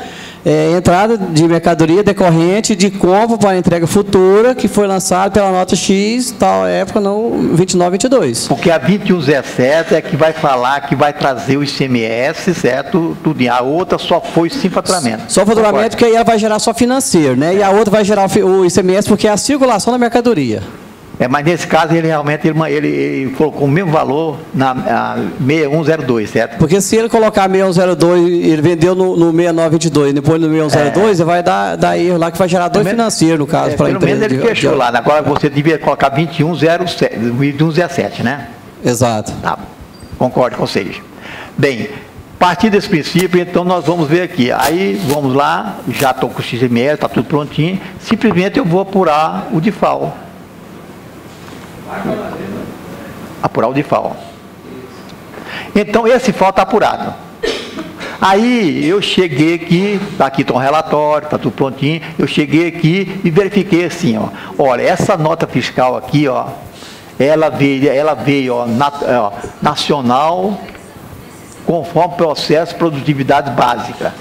entrada de mercadoria decorrente de compra para entrega futura, que foi lançado pela nota X, tal época, no 2922. Porque a 2117 é que vai falar que vai trazer o ICMS, certo? Tudo. A outra só foi sim faturamento. Só faturamento, porque aí ela vai gerar só financeiro, né? E a outra vai gerar o ICMS, porque é a circulação da mercadoria. Mas nesse caso, ele realmente ele colocou o mesmo valor na 6102, certo? Porque se ele colocar 6102, ele vendeu no 6922, depois no 6102, ele vai dar erro lá, que vai gerar dor financeiro, no caso. Pelo menos ele fechou lá. Agora você devia colocar 2117, né? Exato. Tá. Concordo com vocês. Bem, a partir desse princípio, então nós vamos ver aqui. Aí, vamos lá, já estou com o XML, está tudo prontinho. Simplesmente eu vou apurar o DIFAL. Apurar o DIFAL. Então, esse FAL está apurado. Aí, eu cheguei aqui, aqui está um relatório, está tudo prontinho, eu cheguei aqui e verifiquei assim, ó, olha, essa nota fiscal aqui, ó, ela veio ó, nacional, conforme processo de produtividade básica.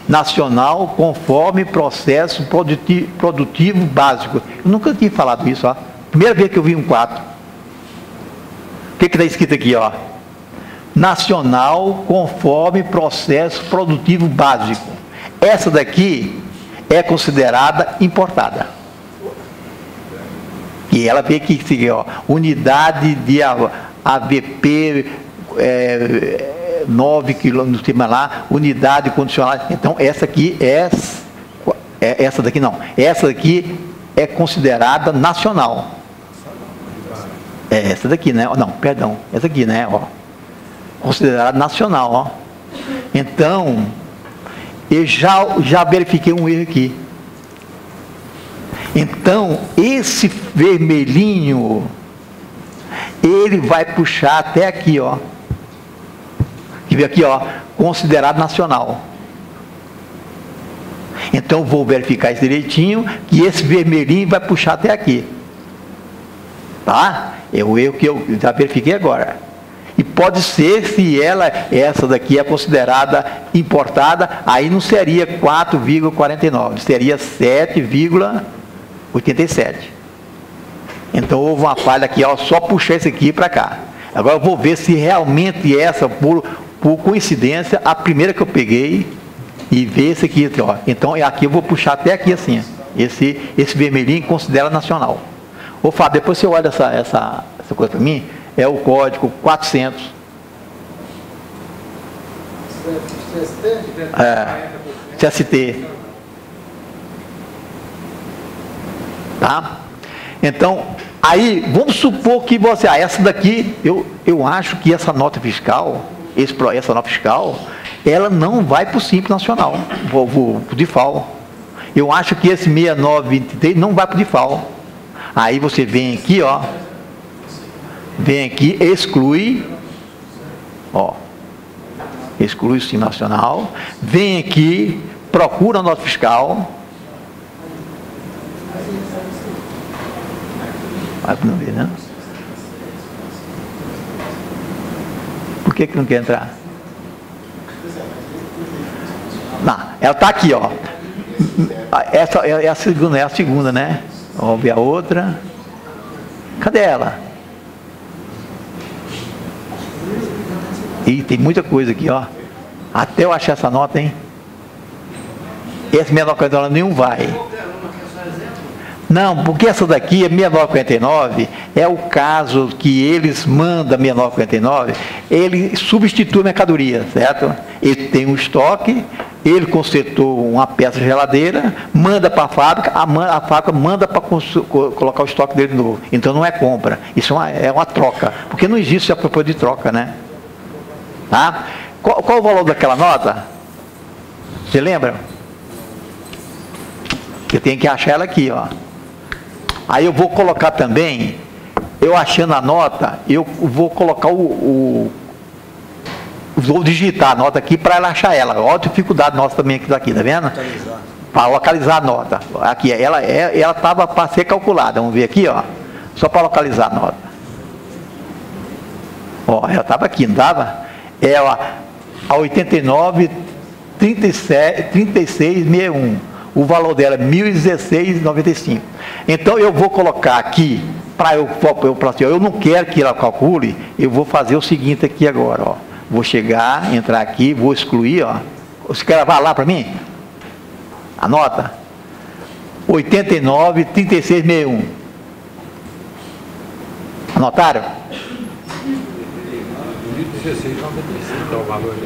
Nacional, conforme processo produtivo básico. Eu nunca tinha falado isso, ó. Primeira vez que eu vi um 4. O que está escrito aqui, ó? Nacional conforme processo produtivo básico. Essa daqui é considerada importada. E ela vê que ó, unidade de AVP 9 quilômetros, lá, unidade condicionada. Então, essa aqui essa daqui não. Essa daqui é considerada nacional. Essa daqui, né? Não, perdão. Essa aqui, né? Ó, considerada nacional, ó. Então, eu já verifiquei um erro aqui. Então, esse vermelhinho, ele vai puxar até aqui, ó. Aqui, ó, considerado nacional. Então, vou verificar isso direitinho, que esse vermelhinho vai puxar até aqui. Tá? É o erro que eu já verifiquei agora. E pode ser, se essa daqui é considerada importada, aí não seria 4,49, seria 7,87. Então, houve uma falha aqui, ó, só puxar esse aqui para cá. Agora, eu vou ver se realmente essa, por coincidência, a primeira que eu peguei, e ver esse aqui, ó. Então, aqui eu vou puxar até aqui assim, esse vermelhinho considera nacional. Ô Fábio, depois você olha essa coisa para mim, é o código 400. CST. Tá? Então, aí, vamos supor que você, essa daqui, eu acho que essa nota fiscal, essa nota fiscal, ela não vai para o Simples Nacional, para o DIFAL. Eu acho que esse 6923 não vai para o DIFAL. Aí você vem aqui, ó, vem aqui, exclui, ó, exclui o Simples Nacional, vem aqui, procura a nota fiscal. Vai não ver, né? Por que não quer entrar? Não, ela está aqui, ó. Essa é a segunda, né? Vamos ver a outra. Cadê ela? Ih, tem muita coisa aqui, ó. Até eu achar essa nota, hein? Esse 6949 nenhum vai. Não, porque essa daqui, a 6949, é o caso que eles mandam 6949, ele substitui a mercadoria, certo? Ele tem um estoque, ele consertou uma peça de geladeira, manda para a fábrica manda para colocar o estoque dele de novo. Então não é compra, isso é uma troca, porque não existe a proposta de troca, né? Tá? Qual o valor daquela nota? Você lembra? Eu tenho que achar ela aqui, ó. Aí eu vou colocar também, eu achando a nota, eu vou colocar vou digitar a nota aqui para ela achar ela. Olha a dificuldade nossa também aqui daqui, tá vendo? Para localizar a nota. Aqui, ela estava para ser calculada. Vamos ver aqui, ó. Só para localizar a nota. Ó, ela estava aqui, não estava? Ela, a 89, 3661. O valor dela é 1.016,95. Então eu vou colocar aqui, eu não quero que ela calcule, eu vou fazer o seguinte aqui agora, ó. Vou chegar, entrar aqui, vou excluir, ó. Você quer gravar lá para mim? Anota. 89, 3661. Anotaram?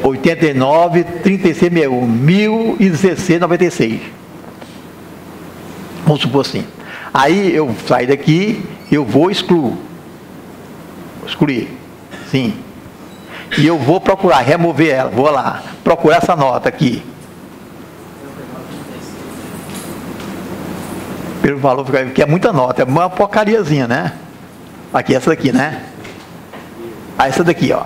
89, 3661. 1.016,96. Vamos supor assim. Aí eu saio daqui, eu vou excluir. Sim. E eu vou procurar, remover ela. Vou lá, procurar essa nota aqui. Pelo valor, que é muita nota, é uma porcariazinha, né? Aqui, essa daqui, né? Aí essa daqui, ó.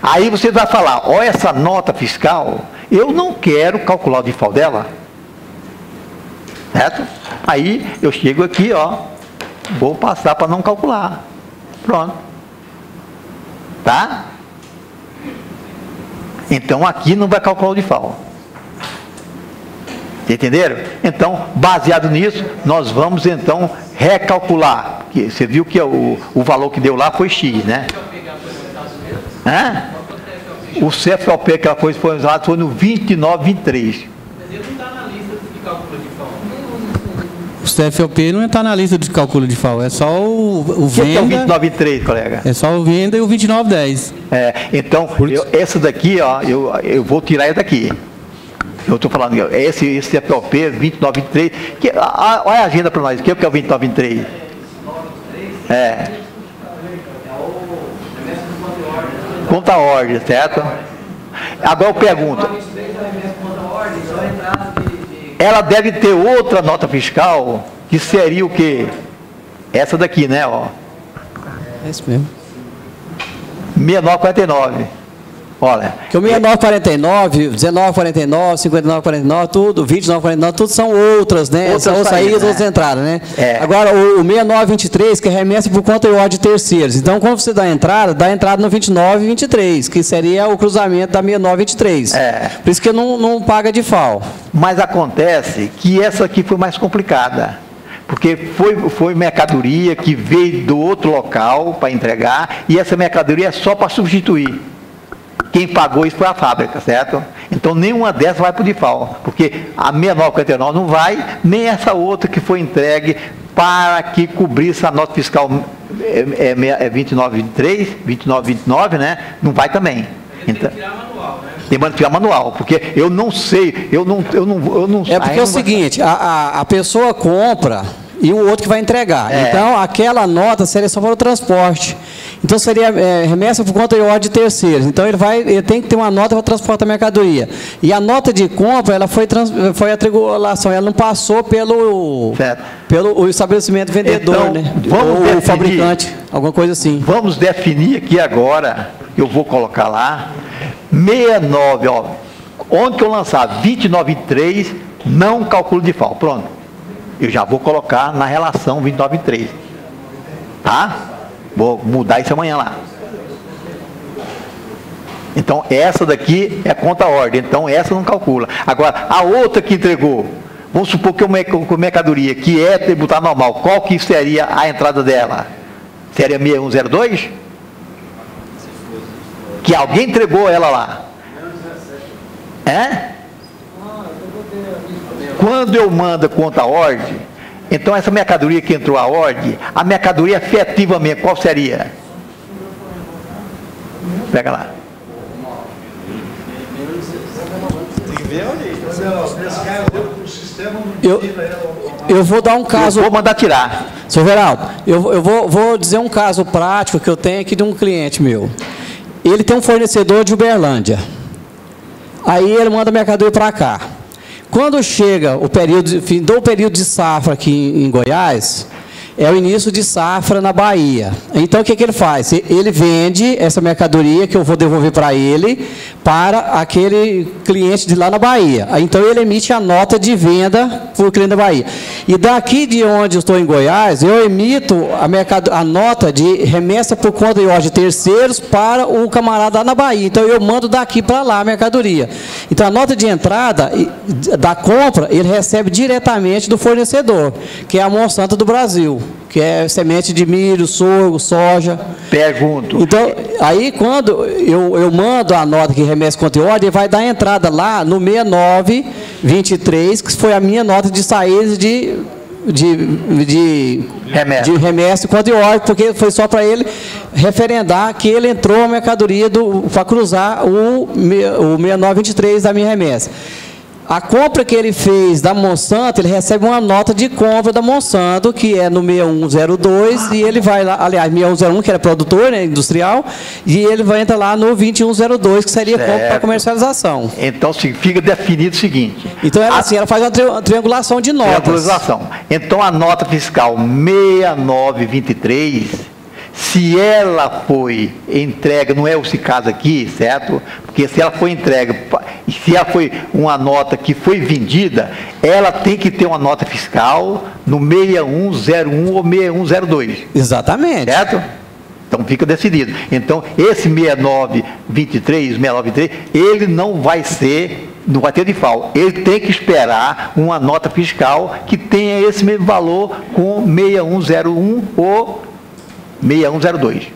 Aí você vai falar, ó, essa nota fiscal, eu não quero calcular o default dela. Certo? Aí eu chego aqui, ó, vou passar para não calcular. Pronto. Tá? Então aqui não vai calcular o default. Entenderam? Então, baseado nisso, nós vamos então recalcular. Porque você viu que o valor que deu lá foi X, né? Hã? O CFOP que ela foi usado foi no 2923. O CFOP não está na lista de cálculo de FAO, é só o venda. Que é o 2923, colega? É só o venda e o 2910. Então, essa daqui, ó, eu vou tirar essa daqui. Eu estou falando, esse CFOP 2923, olha a agenda para nós, o que é o 2923? Conta a ordem, certo? Agora eu pergunto, ela deve ter outra nota fiscal, que seria o quê? Essa daqui, né? Ó. É isso mesmo. 6949. Olha. Que o 6949, 1949, 5949, tudo, 2949, tudo são outras, né? Outras são saídas, né? outras entradas, né? Agora, o 6923, que é remessa por conta e ordem de terceiros. Então, quando você dá a entrada no 2923, que seria o cruzamento da 6923. Por isso que não paga de FAO. Mas acontece que essa aqui foi mais complicada. Porque foi mercadoria que veio do outro local para entregar, e essa mercadoria é só para substituir. Quem pagou isso foi a fábrica, certo? Então nenhuma dessas vai para o default, porque a 6949 não vai, nem essa outra que foi entregue para que cobrisse a nota fiscal 2923, 2929, né? Não vai também. Então, tem que tirar manual, porque eu não sei, eu não É porque é o seguinte, a pessoa compra e o outro que vai entregar. Então, aquela nota seria só para o transporte. Então, seria remessa por conta e ordem de terceiros. Então, ele tem que ter uma nota para transportar a mercadoria. E a nota de compra, ela foi a tribulação, ela não passou pelo estabelecimento vendedor, então, né? Ou o fabricante, alguma coisa assim. Vamos definir aqui agora, eu vou colocar lá, 69, ó, onde que eu lançar 29,3, não calculo de FAO. Pronto. Eu já vou colocar na relação 29,3. Tá? Vou mudar isso amanhã lá. Então, essa daqui é conta ordem. Então, essa não calcula. Agora, a outra que entregou, vamos supor que a mercadoria, que é tributar normal, qual que seria a entrada dela? Seria 6102? Que alguém entregou ela lá. Quando eu mando conta ordem, então essa mercadoria que entrou a ordem, a mercadoria efetivamente, qual seria? Pega lá. Eu vou dar um caso. Eu vou mandar tirar. Senhor Veraldo, eu vou dizer um caso prático que eu tenho aqui de um cliente meu. ele tem um fornecedor de Uberlândia. Aí ele manda a mercadoria para cá. Quando chega o período, findou o período de safra aqui em Goiás, é o início de safra na Bahia. Então, o que ele faz? Ele vende essa mercadoria que eu vou devolver para ele, para aquele cliente de lá na Bahia. Então, ele emite a nota de venda para o cliente da Bahia. E daqui de onde eu estou em Goiás, eu emito a nota de remessa por conta de terceiros para o camarada lá na Bahia. Então, eu mando daqui para lá a mercadoria. Então, a nota de entrada da compra, ele recebe diretamente do fornecedor, que é a Monsanto do Brasil, que é semente de milho, sorgo, soja. Pergunto. Então, aí quando eu mando a nota que remessa contra ordem, ele vai dar entrada lá no 6923, que foi a minha nota de saída de remessa contra ordem, porque foi só para ele referendar que ele entrou a mercadoria para cruzar o 6923 da minha remessa. A compra que ele fez da Monsanto, ele recebe uma nota de compra da Monsanto, que é no 6102, e ele vai lá, aliás, 6101, que era produtor, né, industrial, e ele vai entrar lá no 2102, que seria compra para comercialização. Então, fica definido o seguinte. Então, ela faz uma triangulação de notas. Triangulação. Então, a nota fiscal 6923... se ela foi entregue, não é esse caso aqui, certo? Porque se ela foi entregue, se ela foi uma nota que foi vendida, ela tem que ter uma nota fiscal no 6101 ou 6102. Exatamente. Certo? Então fica decidido. Então, esse 6923, ele não vai ter DIFAL. Ele tem que esperar uma nota fiscal que tenha esse mesmo valor com 6101 ou 6102.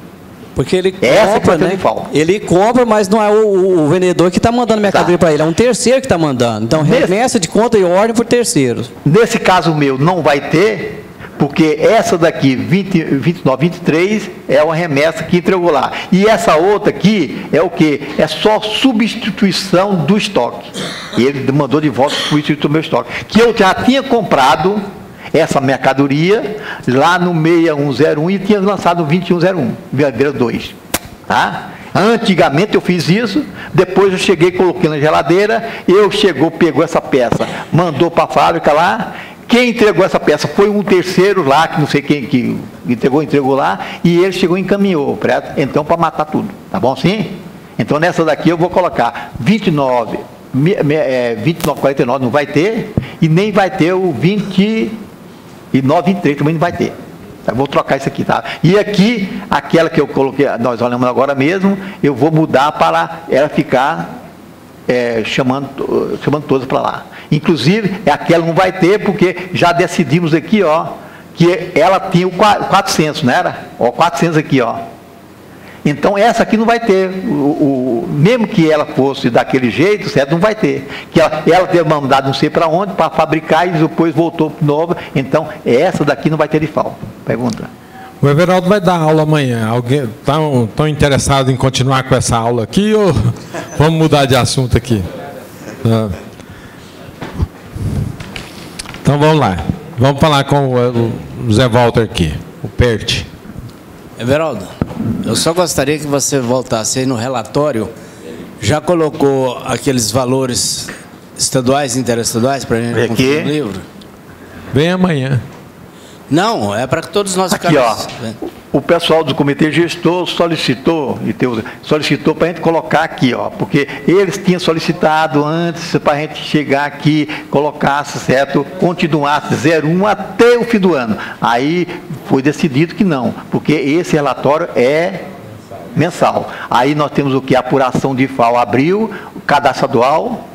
Porque ele compra, né? Ele compra, mas não é o vendedor que está mandando mercadoria para ele, é um terceiro que está mandando. Então, remessa de conta e ordem por terceiros. Nesse caso meu, não vai ter, porque essa daqui, 2923, é uma remessa que entregou lá. E essa outra aqui é o quê? É só substituição do estoque. Ele mandou de volta substituir o meu estoque. Que eu já tinha comprado essa mercadoria lá no 6101 e tinha lançado no 2101, 2. Tá? Antigamente eu fiz isso, depois eu cheguei, coloquei na geladeira, pegou essa peça, mandou para a fábrica lá. Quem entregou essa peça foi um terceiro lá, que não sei quem que entregou lá, e ele chegou e encaminhou, então para matar tudo, tá bom assim? Então nessa daqui eu vou colocar 2949 não vai ter, e nem vai ter o 2923 também não vai ter. Eu vou trocar isso aqui, tá? E aqui, aquela que eu coloquei, nós olhamos agora mesmo, eu vou mudar para ela ficar chamando todas para lá. Inclusive, aquela não vai ter, porque já decidimos aqui, ó, que ela tinha o 400, não era? Ó, 400 aqui, ó. Então, essa aqui não vai ter, mesmo que ela fosse daquele jeito, certo? Não vai ter. Que ela teve mandado não sei para onde, para fabricar e depois voltou de novo. Então, essa daqui não vai ter DIFAL. Pergunta. O Everaldo vai dar aula amanhã. Alguém estão interessado em continuar com essa aula aqui ou vamos mudar de assunto aqui? Então, vamos lá. Vamos falar com o Zé Walter aqui, o PERT. Everaldo, eu só gostaria que você voltasse aí no relatório. Já colocou aqueles valores estaduais e interestaduais para a gente conferir no livro? Vem amanhã. Não, é para que todos nós aqui, ó, o pessoal do comitê gestor solicitou para a gente colocar aqui, ó, porque eles tinham solicitado antes para a gente chegar aqui, colocasse, certo, continuasse 01 até o fim do ano. Aí foi decidido que não, porque esse relatório é mensal. Aí nós temos o que? Apuração de FAO abril, cadastro estadual,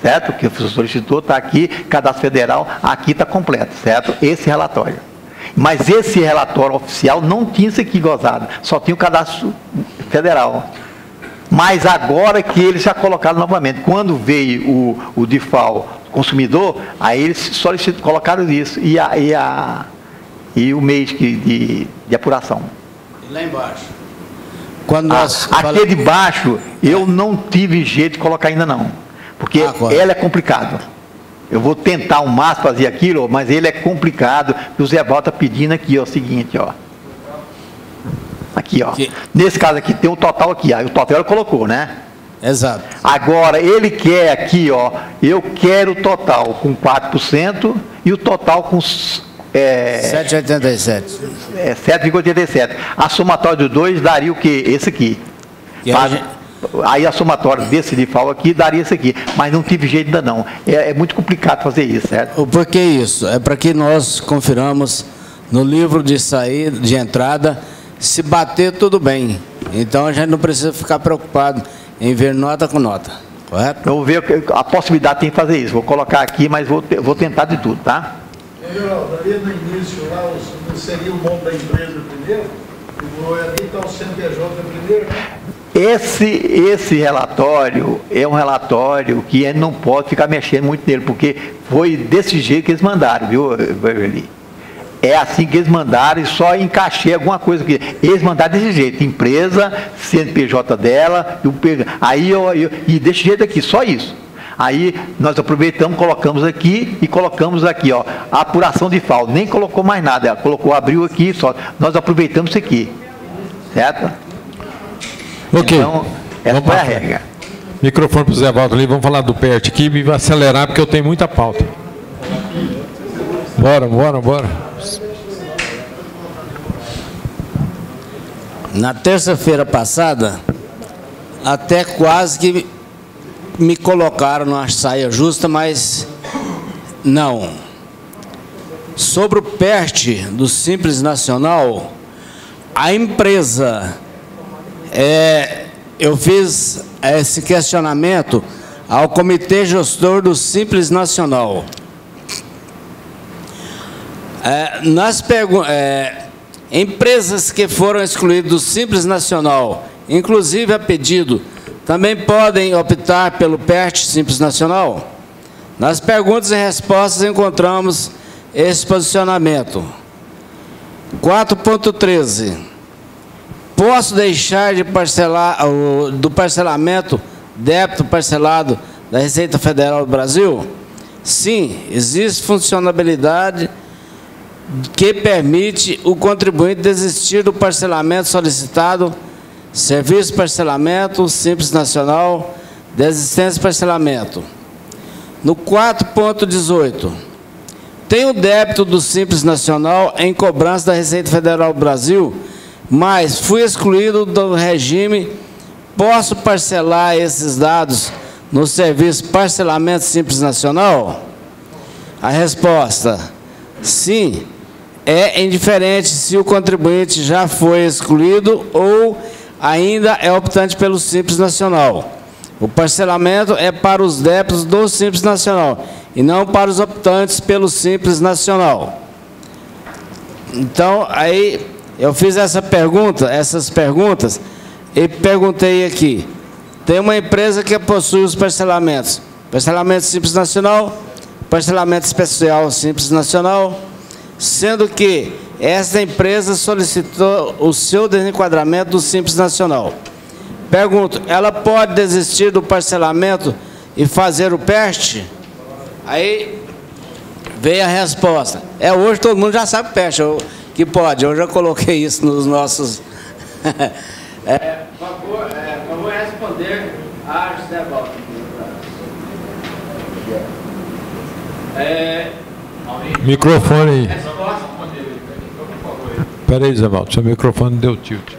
certo? Que o professor solicitou, está aqui, cadastro federal, aqui está completo, certo? Esse relatório. Mas esse relatório oficial não tinha isso aqui gozado, só tinha o cadastro federal. Mas agora que eles já colocaram novamente, quando veio o DIFAL consumidor, aí eles colocaram isso, e o mês de apuração. E lá embaixo? Aqui de baixo, eu não tive jeito de colocar ainda não. Porque ela é complicado. Eu vou tentar ao máximo fazer aquilo, mas ele é complicado. E o Zé Val está pedindo aqui, ó, o seguinte, ó. Aqui, ó. Nesse caso aqui tem um total aqui. Aí o total ele colocou, né? Exato. Agora, ele quer aqui, ó, eu quero o total com 4% e o total com 7,87. 7,87. A somatória dos dois daria o quê? Esse aqui. Aí a somatória desse DIFAL aqui daria esse aqui. Mas não tive jeito ainda não. É muito complicado fazer isso, certo? O porquê isso? É para que nós confiramos no livro de saída, de entrada, se bater tudo bem. Então a gente não precisa ficar preocupado em ver nota com nota, correto? Eu vou ver a possibilidade tem de fazer isso. Vou colocar aqui, mas vou tentar de tudo, tá? Geraldo, ali no início, lá, seria o nome da empresa primeiro, ali está o CNPJ primeiro, né? Esse relatório é um relatório que ele não pode ficar mexendo muito nele, porque foi desse jeito que eles mandaram, viu, Beverly? É assim que eles mandaram e só encaixei alguma coisa que eles mandaram desse jeito, empresa, CNPJ dela, e desse jeito aqui, só isso. Aí nós aproveitamos, colocamos aqui e colocamos aqui, ó, a apuração de FAO, nem colocou mais nada, ela colocou, abriu aqui, só nós aproveitamos isso aqui, certo? Ok. Então, essa foi a regra. Microfone para o Zé Walter ali, vamos falar do PERT aqui e vai acelerar porque eu tenho muita pauta. Bora. Na terça-feira passada, até quase que me colocaram numa saia justa, mas não. Sobre o PERT do Simples Nacional, a empresa, eu fiz esse questionamento ao Comitê Gestor do Simples Nacional. Empresas que foram excluídas do Simples Nacional, inclusive a pedido, também podem optar pelo PERT Simples Nacional? Nas perguntas e respostas encontramos esse posicionamento. 4.13. Posso deixar de parcelar do parcelamento débito parcelado da Receita Federal do Brasil? Sim, existe funcionalidade que permite o contribuinte desistir do parcelamento solicitado, Serviço de Parcelamento Simples Nacional, desistência de parcelamento. No 4.18, tem o débito do Simples Nacional em cobrança da Receita Federal do Brasil, mas fui excluído do regime, posso parcelar esses dados no Serviço de Parcelamento Simples Nacional? A resposta, sim, é indiferente se o contribuinte já foi excluído ou ainda é optante pelo Simples Nacional. O parcelamento é para os débitos do Simples Nacional e não para os optantes pelo Simples Nacional. Então, aí eu fiz essas perguntas e perguntei aqui. Tem uma empresa que possui os parcelamentos. Parcelamento Simples Nacional, parcelamento especial Simples Nacional, sendo que essa empresa solicitou o seu desenquadramento do Simples Nacional. Pergunto, ela pode desistir do parcelamento e fazer o PERT? Aí veio a resposta. Hoje todo mundo já sabe o PERT, que pode. Eu já coloquei isso nos nossos... Por favor, responder a José Walter. Microfone aí. Espera aí, Zé Walter, seu microfone deu tilt.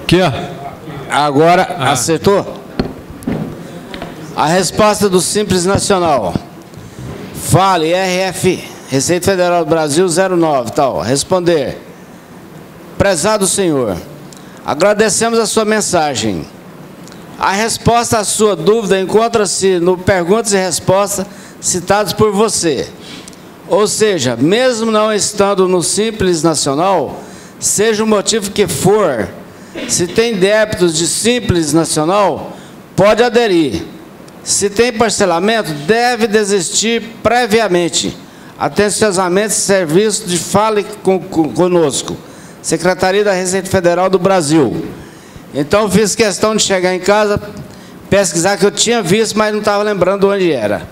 Aqui, ó. Agora, acertou? A resposta do Simples Nacional. Fale, RF, Receita Federal do Brasil 09, tal. Responder. Prezado senhor, agradecemos a sua mensagem. A resposta à sua dúvida encontra-se no perguntas e respostas citados por você. Ou seja, mesmo não estando no Simples Nacional, seja o motivo que for, se tem débitos de Simples Nacional, pode aderir. Se tem parcelamento, deve desistir previamente. Atenciosamente, serviço de Fale Conosco, Secretaria da Receita Federal do Brasil. Então, fiz questão de chegar em casa, pesquisar, que eu tinha visto, mas não estava lembrando onde era.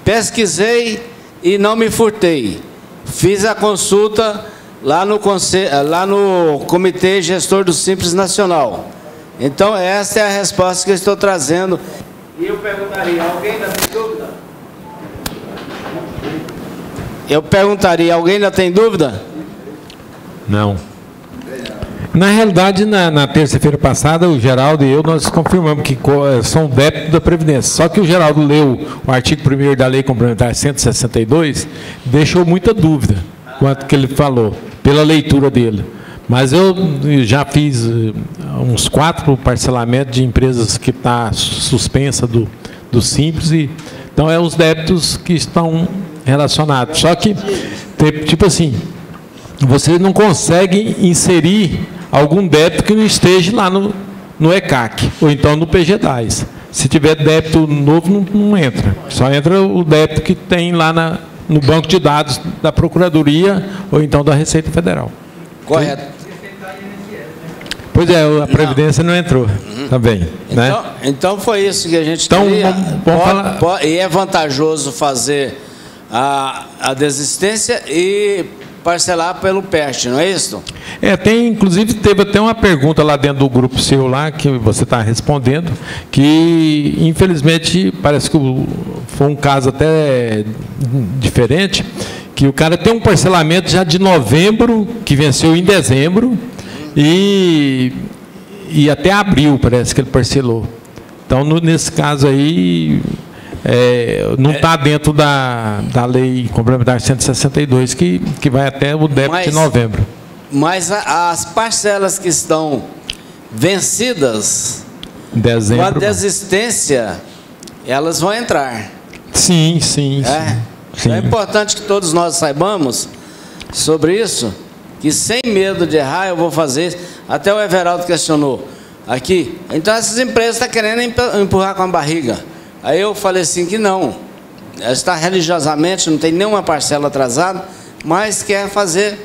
Pesquisei e não me furtei. Fiz a consulta lá no Comitê Gestor do Simples Nacional. Então, essa é a resposta que eu estou trazendo. E eu perguntaria, alguém ainda tem dúvida? Alguém ainda tem dúvida? Não. Na realidade, na terça-feira passada, o Geraldo e eu, nós confirmamos que são débitos da Previdência. Só que o Geraldo leu o artigo 1º da Lei Complementar 162, deixou muita dúvida quanto que ele falou, pela leitura dele. Mas eu já fiz uns 4 parcelamentos de empresas que está suspensa do Simples, então é os débitos que estão relacionados. Só que, tipo assim, você não consegue inserir algum débito que não esteja lá no ECAC, ou então no PGDAS. Se tiver débito novo, não entra. Só entra o débito que tem lá no banco de dados da Procuradoria, ou então da Receita Federal. Correto. Pois é, a Previdência não entrou também. Então foi isso que a gente queria. Vamos falar. E é vantajoso fazer a desistência e parcelar pelo PERT, não é isso? Inclusive teve até uma pergunta lá dentro do grupo seu lá, que você está respondendo, que infelizmente parece que foi um caso até diferente, que o cara tem um parcelamento já de novembro, que venceu em dezembro, e até abril parece que ele parcelou. Então, nesse caso aí, não está dentro da Lei Complementar 162, que vai até o débito de novembro. Mas as parcelas que estão vencidas, dezembro, com a desistência, elas vão entrar. Sim, sim. É importante que todos nós saibamos sobre isso, que sem medo de errar eu vou fazer. Até o Everaldo questionou aqui. Então essas empresas estão querendo empurrar com a barriga. Aí eu falei assim que não. Ela está religiosamente, não tem nenhuma parcela atrasada, mas quer fazer,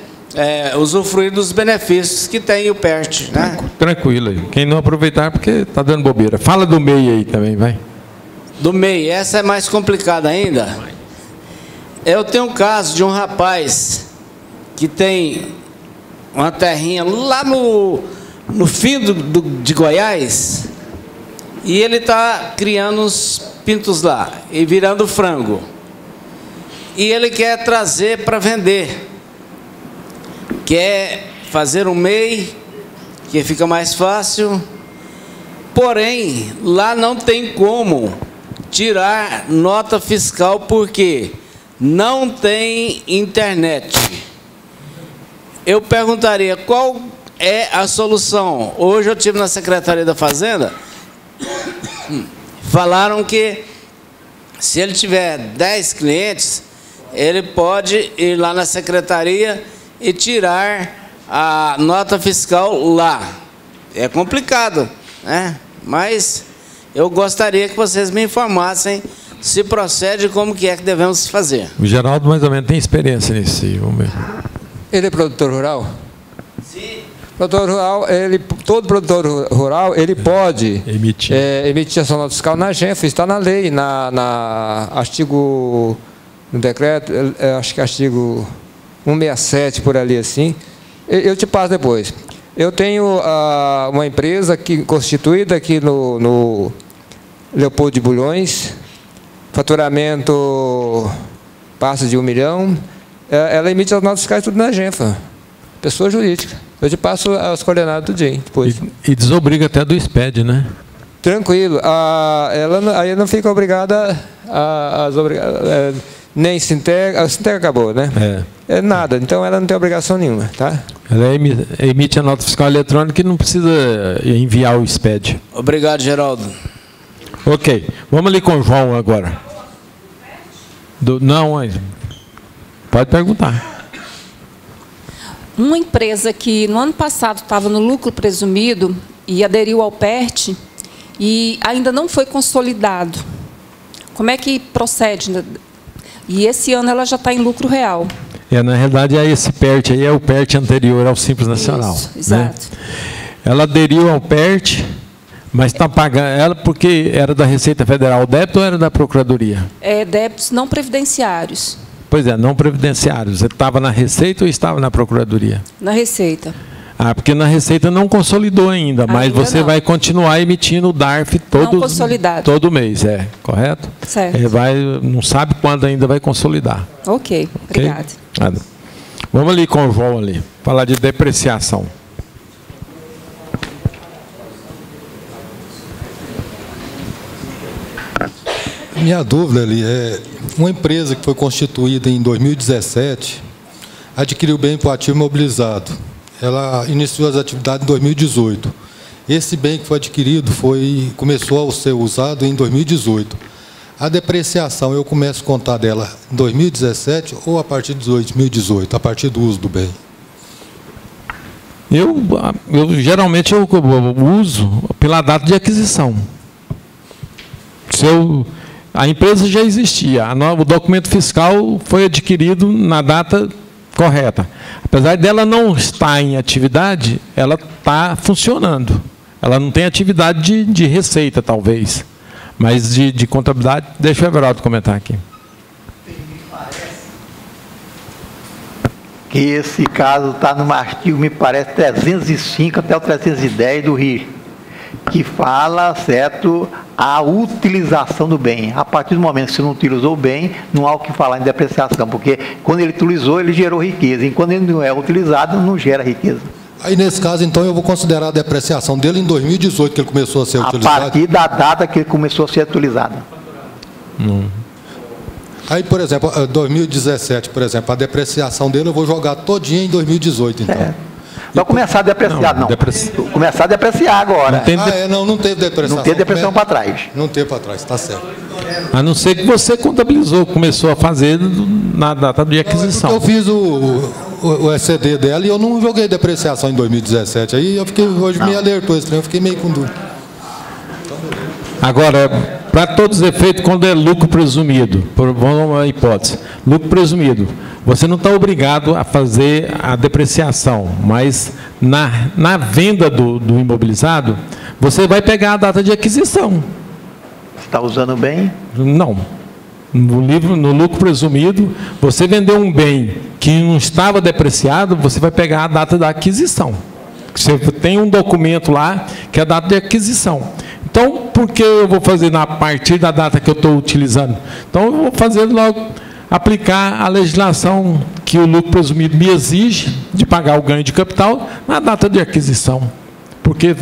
usufruir dos benefícios que tem o PERT. Né? Tranquilo aí. Quem não aproveitar, porque está dando bobeira. Fala do MEI aí também, vai. Do MEI, essa é mais complicada ainda. Eu tenho um caso de um rapaz que tem uma terrinha lá no fim de Goiás, e ele está criando uns pintos lá e virando frango. E ele quer trazer para vender. Quer fazer um MEI, que fica mais fácil. Porém, lá não tem como tirar nota fiscal, porque não tem internet. Eu perguntaria qual é a solução. Hoje eu estive na Secretaria da Fazenda, falaram que se ele tiver 10 clientes, ele pode ir lá na Secretaria e tirar a nota fiscal lá. É complicado, né? Mas eu gostaria que vocês me informassem se procede, como que é que devemos fazer. O Geraldo mais ou menos tem experiência nisso. Vamos ver. Ele é produtor rural? Sim. Produtor rural, todo produtor rural, ele pode emitir ação nota fiscal na AGENFA, está na lei, na artigo, no decreto, acho que artigo 167, por ali assim. Eu te passo depois. Eu tenho uma empresa constituída aqui no Leopoldo de Bulhões, faturamento passa de 1 milhão, ela emite as notas fiscais tudo na AGENFA, pessoa jurídica. Eu te passo as coordenadas do dia depois. E desobriga até do SPED, né? Tranquilo. Ela não fica obrigada nem Sinteg, a Sinteg acabou, né? É nada, então ela não tem obrigação nenhuma, tá? Ela emite a nota fiscal eletrônica e não precisa enviar o SPED. Obrigado, Geraldo. Ok, vamos ali com o João agora. Não, pode perguntar. Uma empresa que no ano passado estava no lucro presumido e aderiu ao PERT e ainda não foi consolidado. Como é que procede? E esse ano ela já está em lucro real. Na realidade, esse PERT aí é o PERT anterior ao Simples Nacional. Isso, exato. Né? Ela aderiu ao PERT, mas está pagando ela porque era da Receita Federal. O débito ou era da Procuradoria? Débitos não previdenciários. Pois é, não previdenciário. Você estava na Receita ou estava na Procuradoria? Na Receita. Ah, porque na Receita não consolidou ainda, mas você vai continuar emitindo o DARF todo mês, correto? Certo. Não sabe quando ainda vai consolidar. Ok, obrigada. Nada. Vamos ali com o João ali, falar de depreciação. Minha dúvida ali é, uma empresa que foi constituída em 2017 adquiriu bem por ativo imobilizado. Ela iniciou as atividades em 2018. Esse bem que foi adquirido começou a ser usado em 2018. A depreciação, eu começo a contar dela em 2017 ou a partir de 2018, a partir do uso do bem? Geralmente eu uso pela data de aquisição. A empresa já existia, o documento fiscal foi adquirido na data correta. Apesar dela não estar em atividade, ela está funcionando. Ela não tem atividade de receita, talvez. Mas de contabilidade, deixa o Everaldo comentar aqui. Que esse caso está no artigo, me parece, 305 até o 310 do RI, que fala, certo, a utilização do bem. A partir do momento que você não utilizou o bem, não há o que falar em depreciação, porque quando ele utilizou, ele gerou riqueza, e quando ele não é utilizado, não gera riqueza. Aí, nesse caso, então, eu vou considerar a depreciação dele em 2018, que ele começou a ser utilizado? A partir da data que ele começou a ser utilizado. Aí, por exemplo, 2017, por exemplo, a depreciação dele eu vou jogar todinha em 2018, então. Vai começar a depreciar, não. Começar a depreciar agora. Não teve depreciação. Não teve depreciação para trás. Não teve para trás, está certo. A não ser que você contabilizou, começou a fazer na data de aquisição. Eu fiz o ECD dela e eu não joguei depreciação em 2017. Aí hoje me alertou esse trem, eu fiquei meio com dúvida. Agora, para todos os efeitos, quando é lucro presumido, vamos uma hipótese, lucro presumido, você não está obrigado a fazer a depreciação, mas na venda do imobilizado, você vai pegar a data de aquisição. Está usando bem? Não. No lucro presumido, você vendeu um bem que não estava depreciado, você vai pegar a data da aquisição. Você tem um documento lá que é a data de aquisição. Então, por que eu vou fazer a partir da data que eu estou utilizando? Então, eu vou fazer logo, aplicar a legislação que o lucro presumido me exige de pagar o ganho de capital na data de aquisição. Porque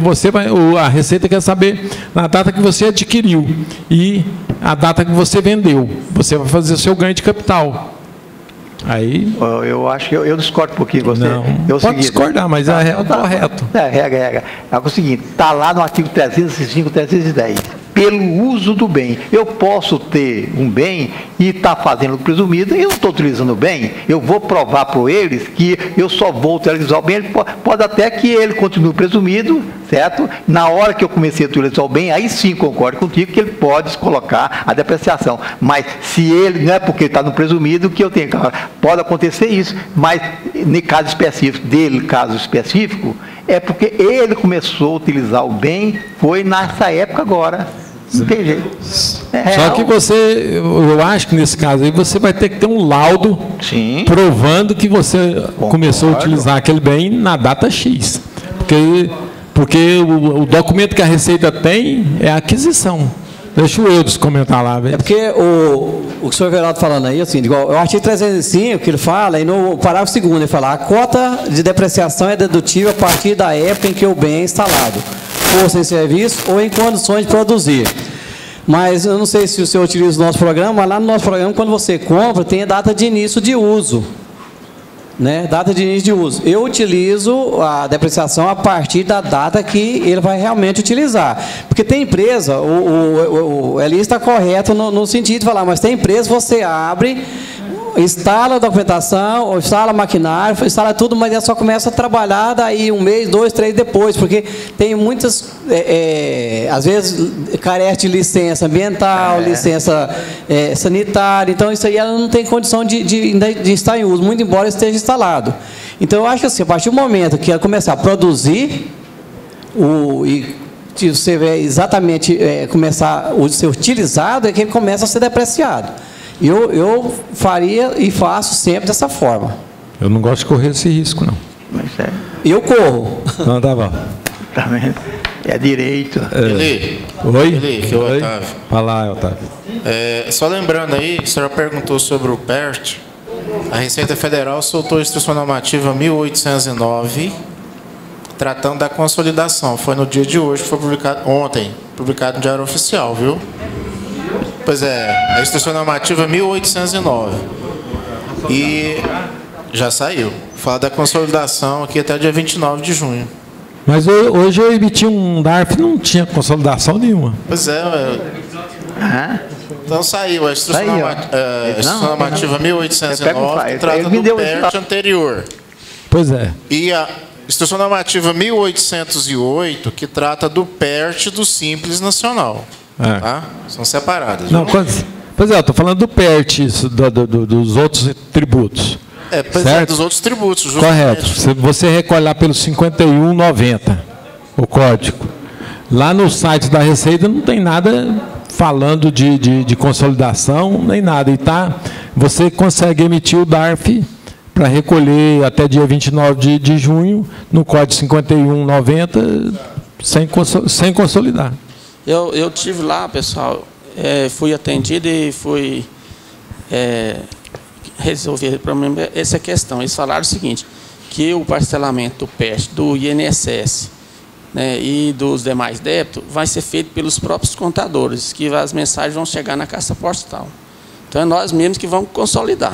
a Receita quer saber na data que você adquiriu e a data que você vendeu. Você vai fazer o seu ganho de capital. Aí... Eu acho que eu discordo um pouquinho com você. Pode discordar, mas é correto. É o seguinte, está lá no artigo 305, 310. Pelo uso do bem. Eu posso ter um bem e estar fazendo o presumido e eu não estou utilizando o bem. Eu vou provar para eles que eu só vou utilizar o bem. Pode até que ele continue presumido, certo? Na hora que eu comecei a utilizar o bem, aí sim concordo contigo que ele pode colocar a depreciação. Mas se ele, não é porque ele está no presumido que eu tenho. Pode acontecer isso, mas no caso específico dele, caso específico, é porque ele começou a utilizar o bem, foi nessa época agora. Não tem jeito. Só que eu acho que nesse caso aí você vai ter que ter um laudo provando que você começou a utilizar aquele bem na data X. Porque o documento que a Receita tem é a aquisição. Deixa o Eudes comentar lá. É porque o senhor Everaldo falando aí, assim, igual o artigo 305, que ele fala, e no parágrafo 2º ele fala, a cota de depreciação é dedutível a partir da época em que o bem é instalado, ou sem serviço, ou em condições de produzir. Mas eu não sei se o senhor utiliza o nosso programa, mas lá no nosso programa, quando você compra, tem a data de início de uso. Né? Data de início de uso. Eu utilizo a depreciação a partir da data que ele vai realmente utilizar. Porque tem empresa, o Eli está correto no sentido de falar, mas tem empresa, você abre, instala a documentação, instala maquinário, instala tudo, mas ela só começa a trabalhar daí 1 mês, 2, 3 depois, porque tem muitas, às vezes, carece de licença ambiental, licença sanitária, então isso aí ela não tem condição de estar em uso, muito embora esteja instalado. Então eu acho que assim, a partir do momento que ela começar a produzir, se você vê exatamente começar a ser utilizado, é que ele começa a ser depreciado. Eu faria e faço sempre dessa forma. Eu não gosto de correr esse risco, não. Mas é. Eu corro. Não, tá bom. Tá vendo? É direito. Oi? Ele, que é o Oi? Otávio. Fala, Otávio. Só lembrando aí, a senhora perguntou sobre o PERT. A Receita Federal soltou a Instrução Normativa 1809, tratando da consolidação. Foi no dia de hoje, foi publicado ontem, publicado no Diário Oficial, viu? Pois é, a Instrução Normativa 1809. E já saiu. Fala da consolidação aqui até o dia 29 de junho. Mas hoje eu emiti um DARF, não tinha consolidação nenhuma. Pois é. Então saiu a Instrução Normativa 1809, que trata do PERT anterior. Pois é. E a Instrução Normativa 1808, que trata do PERT do Simples Nacional. Tá? São separadas. Não, pois é, eu estou falando do PERT, isso, dos outros tributos. Pois é, dos outros tributos, justamente. Correto. Se você recolhe lá pelo 5190, o código. Lá no site da Receita não tem nada falando de consolidação, nem nada. E você consegue emitir o DARF para recolher até dia 29 de junho, no código 5190, sem consolidar. Eu tive lá, pessoal, fui atendido e fui resolver para mim essa questão. Eles falaram o seguinte, que o parcelamento do PERT, do INSS, né, e dos demais débitos vai ser feito pelos próprios contadores, que as mensagens vão chegar na Caixa Postal. Então é nós mesmos que vamos consolidar.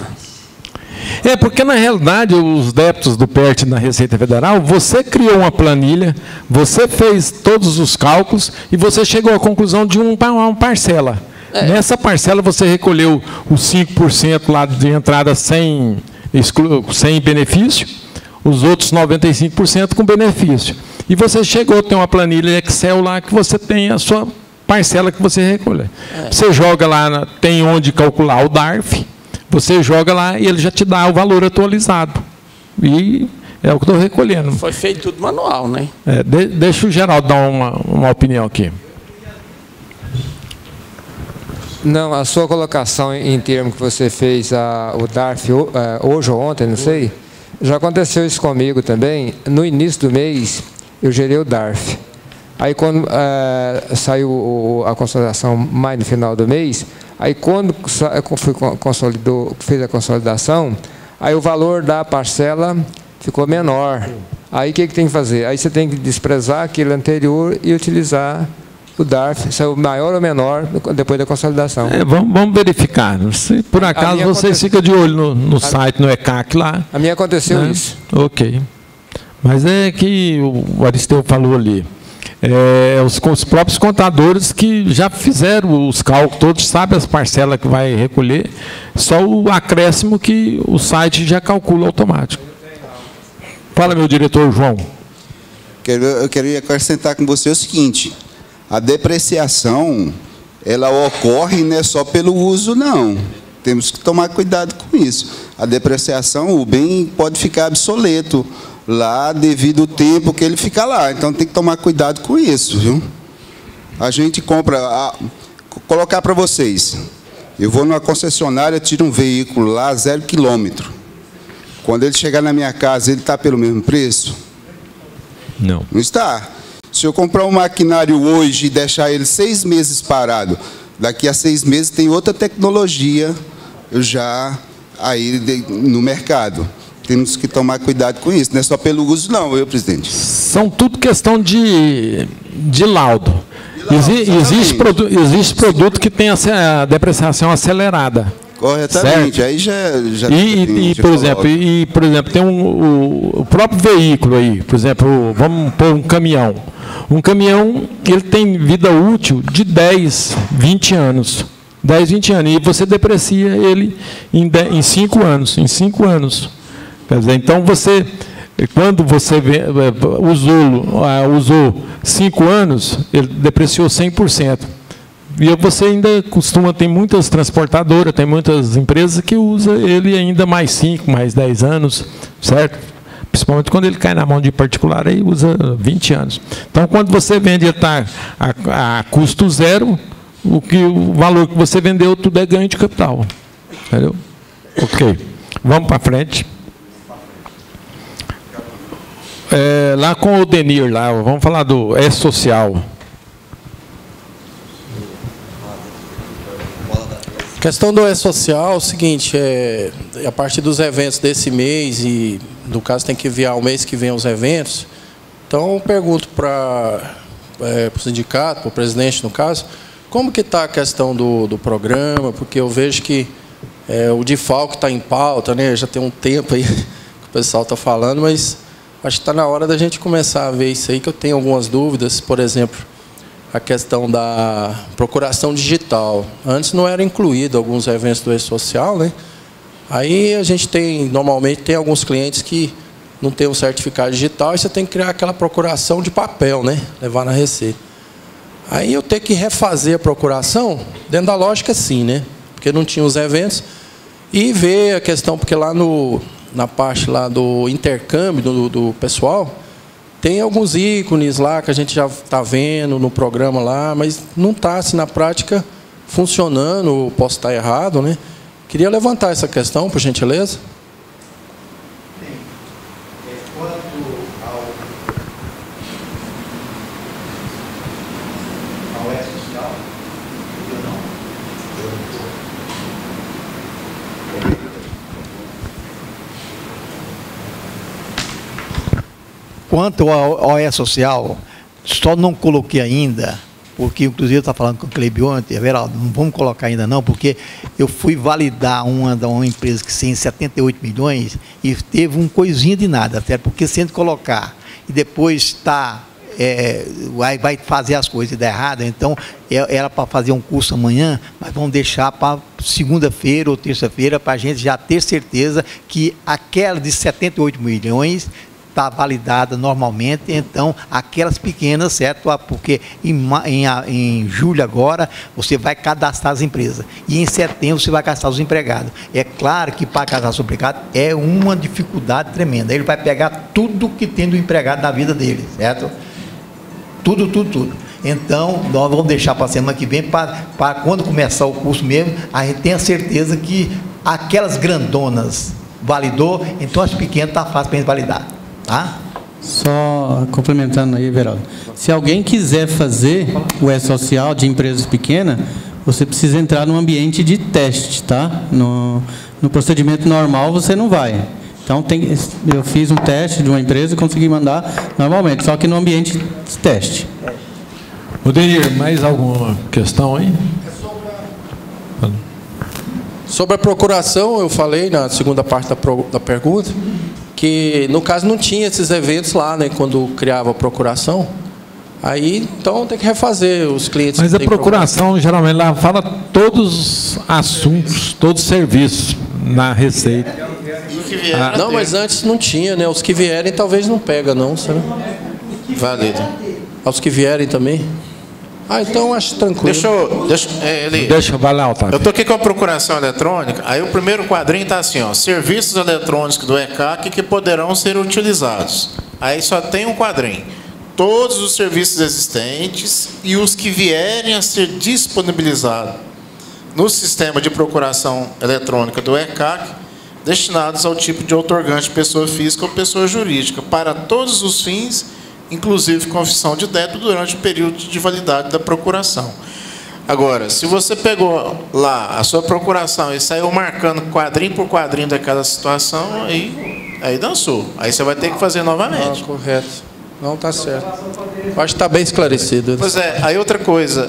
Porque na realidade os débitos do PERT na Receita Federal, você criou uma planilha, você fez todos os cálculos e você chegou à conclusão de uma parcela. Nessa parcela você recolheu os 5% lá de entrada sem benefício, os outros 95% com benefício. E você chegou a ter uma planilha Excel lá que você tem a sua parcela que você recolhe. Você joga lá, tem onde calcular o DARF, você joga lá e ele já te dá o valor atualizado. E é o que estou recolhendo. Foi feito tudo manual, né? Deixa o Geraldo dar uma opinião aqui. Não, a sua colocação em termos que você fez o DARF hoje ou ontem, não sei, já aconteceu isso comigo também. No início do mês, eu gerei o DARF. Aí, quando saiu a consolidação mais no final do mês, aí, quando fez a consolidação, aí o valor da parcela ficou menor. Aí, o que tem que fazer? Aí, você tem que desprezar aquele anterior e utilizar o DARF, saiu maior ou menor depois da consolidação. Vamos verificar. Se por acaso vocês ficam de olho no site, no ECAC lá. A minha aconteceu isso. Ok. Mas é que o Aristeu falou ali. Os próprios contadores que já fizeram os cálculos todos, sabem as parcelas que vai recolher, só o acréscimo que o site já calcula automático. Fala, meu diretor João. Eu queria acrescentar com você o seguinte: a depreciação, ela ocorre não é só pelo uso, não. Temos que tomar cuidado com isso. A depreciação, o bem pode ficar obsoleto lá devido ao tempo que ele fica lá. Então, tem que tomar cuidado com isso, viu? A gente compra... colocar para vocês. Eu vou numa concessionária, tiro um veículo lá, 0 km. Quando ele chegar na minha casa, ele está pelo mesmo preço? Não. Não está. Se eu comprar um maquinário hoje e deixar ele 6 meses parado, daqui a 6 meses tem outra tecnologia já aí no mercado. Temos que tomar cuidado com isso, não é só pelo uso não, presidente. São tudo questão de laudo. Existe produto que tem a depreciação acelerada. Corretamente, certo? Aí já por exemplo, tem o próprio veículo aí, por exemplo, vamos pôr um caminhão. Um caminhão, ele tem vida útil de 10, 20 anos. 10, 20 anos. E você deprecia ele em 5 anos. Em 5 anos. Quer dizer, então, quando você usou 5 anos, ele depreciou 100%. E você ainda tem muitas transportadoras, tem muitas empresas que usam ele ainda mais 5, mais 10 anos, certo? Principalmente quando ele cai na mão de particular, aí usa 20 anos. Então, quando você vende, ele está a custo zero, o valor que você vendeu, tudo é ganho de capital. Entendeu? Ok. Vamos para frente. Lá com o Denir, lá, vamos falar do E-Social. A questão do E-Social é o seguinte, a partir dos eventos desse mês, e no caso tem que enviar o mês que vem os eventos, então eu pergunto para o sindicato, para o presidente no caso, como que está a questão do programa, porque eu vejo que o DIFAL está em pauta, né? Já tem um tempo aí que o pessoal está falando, mas acho que está na hora da gente começar a ver isso aí, que eu tenho algumas dúvidas, por exemplo, a questão da procuração digital. Antes não era incluído alguns eventos do E-Social, né? Aí a gente normalmente tem alguns clientes que não tem um certificado digital e você tem que criar aquela procuração de papel, né? Levar na Receita. Aí eu tenho que refazer a procuração, dentro da lógica sim, né? Porque não tinha os eventos, e ver a questão, porque lá na parte lá do intercâmbio do pessoal, tem alguns ícones lá que a gente já está vendo no programa lá, mas não está assim, na prática funcionando, posso estar errado, né? Queria levantar essa questão, por gentileza. Quanto ao E-Social, só não coloquei ainda, porque inclusive eu estava falando com o Cleibio ontem, Everaldo, não vamos colocar ainda não, porque eu fui validar uma empresa que tem 78 milhões e teve um coisinha de nada, certo? Porque se a gente colocar e depois vai fazer as coisas e dar errado, então era para fazer um curso amanhã, mas vamos deixar para segunda-feira ou terça-feira para a gente já ter certeza que aquela de 78 milhões está validada normalmente, então aquelas pequenas, certo? Porque em julho agora você vai cadastrar as empresas e em setembro você vai cadastrar os empregados. É claro que para cadastrar os empregados é uma dificuldade tremenda. Ele vai pegar tudo que tem do empregado na vida dele, certo? Tudo. Então, nós vamos deixar para a semana que vem, para quando começar o curso mesmo, a gente tem a certeza que aquelas grandonas validou, então as pequenas está fácil para a gente validar. Tá? Só complementando aí, Everaldo. Se alguém quiser fazer o E-Social de empresas pequenas, você precisa entrar no ambiente de teste, tá? No procedimento normal você não vai. Então, eu fiz um teste de uma empresa e consegui mandar normalmente, só que no ambiente de teste. Odeir, mais alguma questão aí? Sobre a procuração, eu falei na segunda parte da pergunta, que no caso não tinha esses eventos lá, né, quando criava a procuração. Aí, então, tem que refazer os clientes. Mas a procuração, geralmente, lá fala todos os assuntos, todos os serviços na Receita. Não, mas antes não tinha, né? Os que vierem talvez não pega, não, será? Válido. Os que vierem também? Então acho tranquilo. Deixa vai lá, Otávio. Eu estou aqui com a procuração eletrônica, aí o primeiro quadrinho está assim, ó, serviços eletrônicos do ECAC que poderão ser utilizados. Aí só tem um quadrinho. Todos os serviços existentes e os que vierem a ser disponibilizados no sistema de procuração eletrônica do ECAC, destinados ao tipo de outorgante pessoa física ou pessoa jurídica, para todos os fins, inclusive confissão de débito durante o período de validade da procuração. Agora, se você pegou lá a sua procuração e saiu marcando quadrinho por quadrinho daquela situação, aí dançou. Aí você vai ter que fazer novamente. Correto. Não, está certo. Acho que está bem esclarecido. Pois é, aí outra coisa,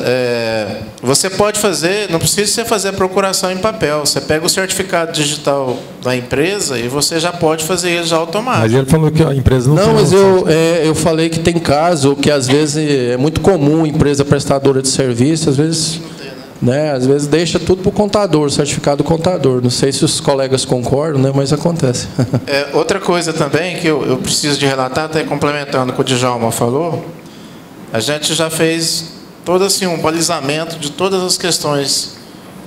você pode fazer, não precisa você fazer a procuração em papel, você pega o certificado digital da empresa e você já pode fazer ele já automático. Mas ele falou que a empresa não tem. Não, mas eu falei que tem caso que às vezes é muito comum, empresa prestadora de serviço, às vezes deixa tudo para o contador, o certificado do contador. Não sei se os colegas concordam, né, mas acontece. Outra coisa também que eu preciso de relatar, até complementando o que o Djalma falou, a gente já fez todo assim, um balizamento de todas as questões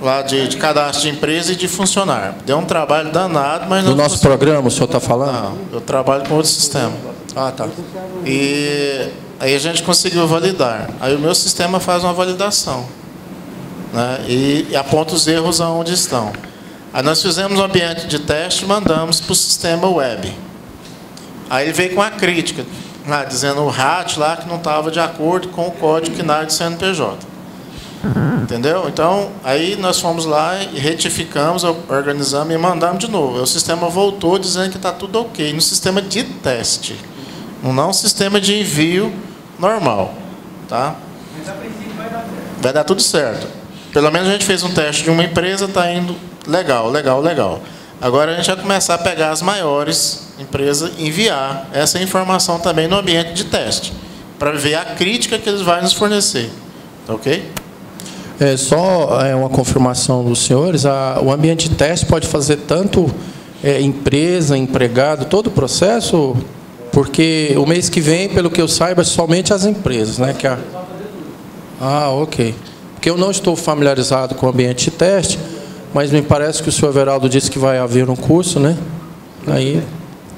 lá de cadastro de empresa e de funcionário. Deu um trabalho danado, mas não... Do nosso programa, o senhor está falando? Não, eu trabalho com outro sistema. Ah, tá. E aí a gente conseguiu validar. Aí o meu sistema faz uma validação, né, e aponta os erros aonde estão. Aí nós fizemos um ambiente de teste e mandamos para o sistema web. Aí ele veio com a crítica, lá, dizendo o RAT lá que não estava de acordo com o código KNAI do CNPJ. Entendeu? Então, aí nós fomos lá e retificamos, organizamos e mandamos de novo. Aí o sistema voltou dizendo que está tudo ok, no sistema de teste, não no sistema de envio normal. Tá? Mas a princípio vai dar certo. Vai dar tudo certo. Pelo menos a gente fez um teste de uma empresa, está indo legal, legal, legal. Agora a gente vai começar a pegar as maiores empresas e enviar essa informação também no ambiente de teste, para ver a crítica que eles vão nos fornecer. Tá ok? Só uma confirmação dos senhores, o ambiente de teste pode fazer tanto empresa, empregado, todo o processo, porque o mês que vem, pelo que eu saiba, somente as empresas, né? Ok. Porque eu não estou familiarizado com o ambiente de teste, mas me parece que o senhor Everaldo disse que vai haver um curso, né? Aí,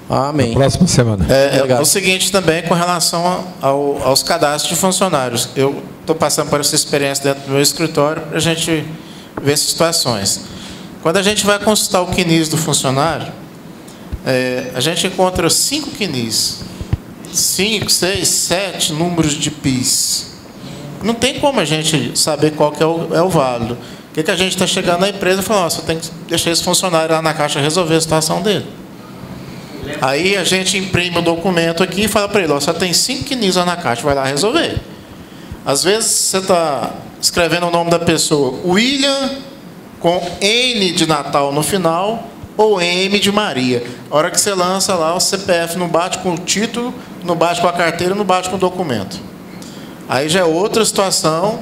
amém. Na próxima semana. É o seguinte também, com relação aos cadastros de funcionários. Eu estou passando por essa experiência dentro do meu escritório para a gente ver situações. Quando a gente vai consultar o CNIS do funcionário, a gente encontra 5 CNIS, 5, 6, 7 números de PIS. Não tem como a gente saber qual que é o válido. O que a gente está chegando na empresa e falando, você tem que deixar esse funcionário lá na caixa resolver a situação dele. Aí a gente imprime o documento aqui e fala para ele, só tem 5 CNIS lá na caixa, vai lá resolver. Às vezes você está escrevendo o nome da pessoa, William, com N de Natal no final, ou M de Maria. A hora que você lança lá, o CPF não bate com o título, não bate com a carteira, não bate com o documento. Aí já é outra situação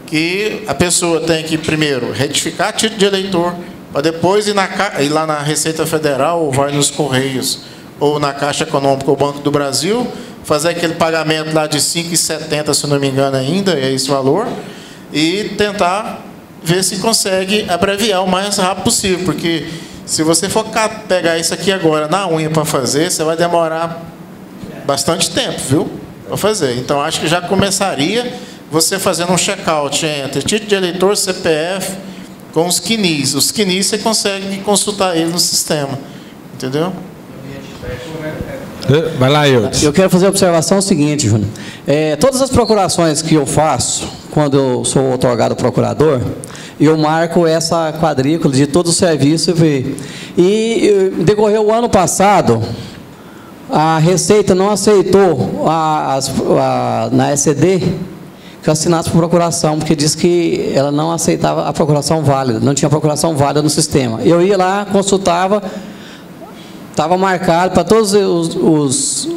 que a pessoa tem que, primeiro, retificar título de eleitor, para depois ir lá na Receita Federal, ou vai nos Correios, ou na Caixa Econômica ou Banco do Brasil, fazer aquele pagamento lá de R$ 5,70, se não me engano ainda, é esse valor, e tentar ver se consegue abreviar o mais rápido possível, porque se você for pegar isso aqui agora na unha para fazer, você vai demorar bastante tempo, viu? Para fazer. Então, acho que já começaria você fazendo um check-out entre título de eleitor, CPF, com os CNIS. Os CNIS você consegue consultar ele no sistema. Entendeu? Vai lá, Eudes. Eu quero fazer a observação seguinte, Júnior. Todas as procurações que eu faço, quando eu sou otorgado procurador, eu marco essa quadrícula de todo o serviço. E decorreu o ano passado, a Receita não aceitou na SCD que eu assinasse por procuração, porque disse que ela não aceitava a procuração válida, não tinha procuração válida no sistema. Eu ia lá, consultava, estava marcado para todos as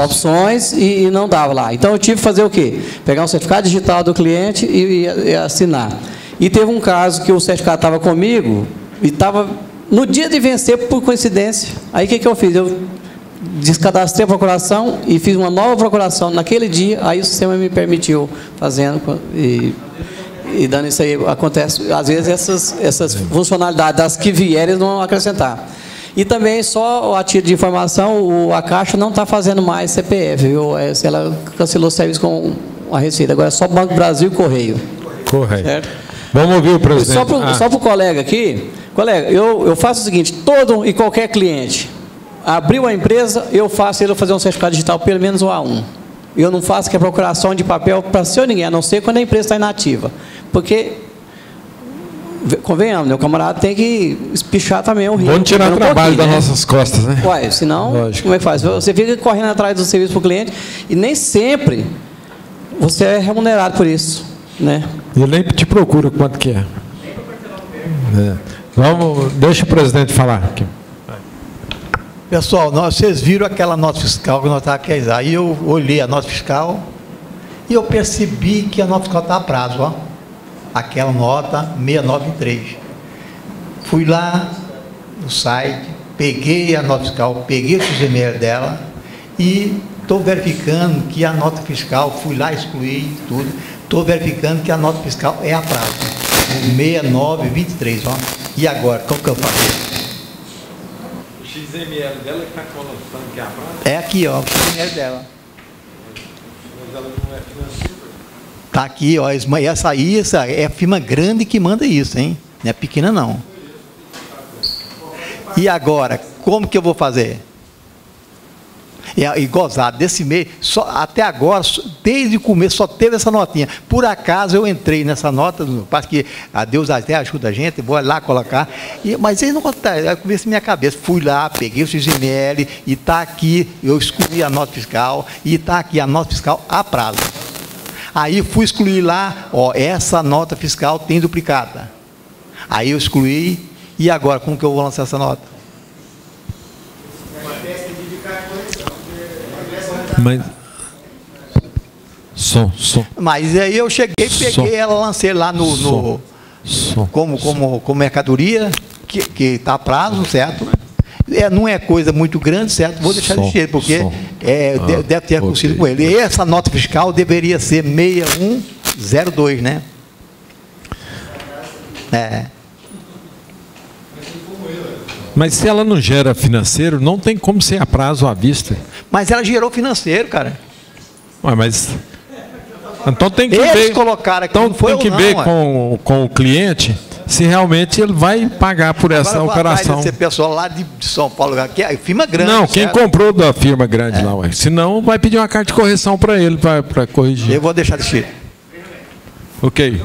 opções e não dava lá. Então eu tive que fazer o quê? Pegar um certificado digital do cliente e assinar. E teve um caso que o certificado estava comigo e estava no dia de vencer, por coincidência. Aí o que eu fiz? Eu descadastrei a procuração e fiz uma nova procuração naquele dia. Aí o sistema me permitiu fazendo e dando isso aí. Acontece, às vezes, essas funcionalidades das que vierem não acrescentar. E também, só a título de informação, a Caixa não está fazendo mais CPF, viu? Ela cancelou o serviço com a Receita. Agora é só Banco do Brasil e Correio. Correto. Vamos ouvir o presidente. Só para o colega aqui. Colega, eu faço o seguinte, todo e qualquer cliente abriu a empresa, eu faço ele fazer um certificado digital, pelo menos o A1. Eu não faço que a procuração de papel para seu ninguém, a não ser quando a empresa está inativa. Porque, convenhamos, o camarada tem que espichar também o risco. Vamos tirar o trabalho das nossas costas, né? Ué, senão, como é que faz? Você fica correndo atrás do serviço para o cliente e nem sempre você é remunerado por isso, né? E ele nem te procura quanto que é. Deixa o presidente falar aqui. Pessoal, vocês viram aquela nota fiscal que nós estávamos aqui. Aí eu olhei a nota fiscal e eu percebi que a nota fiscal está a prazo, ó. Aquela nota 693. Fui lá no site, peguei a nota fiscal, peguei o XML dela e estou verificando que a nota fiscal, fui lá excluir tudo, estou verificando que a nota fiscal é a prazo. 6923, ó. E agora, qual que eu faço? O XML dela que está colocando que é a prazo? É aqui, ó, o XML dela. Mas ela não é financeira? Tá aqui, ó, essa é a firma grande que manda isso, hein? Não é pequena, não. E agora, como que eu vou fazer? E gozado, desse mês, até agora, desde o começo, só teve essa notinha. Por acaso eu entrei nessa nota, parece que a Deus até ajuda a gente, vou lá colocar. Mas eles não contaram, eu comecei minha cabeça, fui lá, peguei o XML, e está aqui, eu excluí a nota fiscal, e está aqui a nota fiscal a prazo. Aí fui excluir lá, ó, essa nota fiscal tem duplicata. Aí eu excluí, e agora, como que eu vou lançar essa nota? Mas Mas aí eu cheguei, peguei ela, lancei lá como mercadoria, que está a prazo, certo? Não é coisa muito grande, certo? Vou deixar de jeito, porque deve ter acontecido com ele. E essa nota fiscal deveria ser 6102, né? Mas se ela não gera financeiro, não tem como ser a prazo à vista. Mas ela gerou financeiro, cara. Mas então tem que Eles ver. colocaram aqui, Então não foi tem que eu, ver não, com o cliente se realmente ele vai pagar por essa operação. Esse pessoal lá de São Paulo, que é firma grande. Não, quem comprou da firma grande lá, ué. Senão vai pedir uma carta de correção para ele, para corrigir. Eu vou deixar de ser. Ok.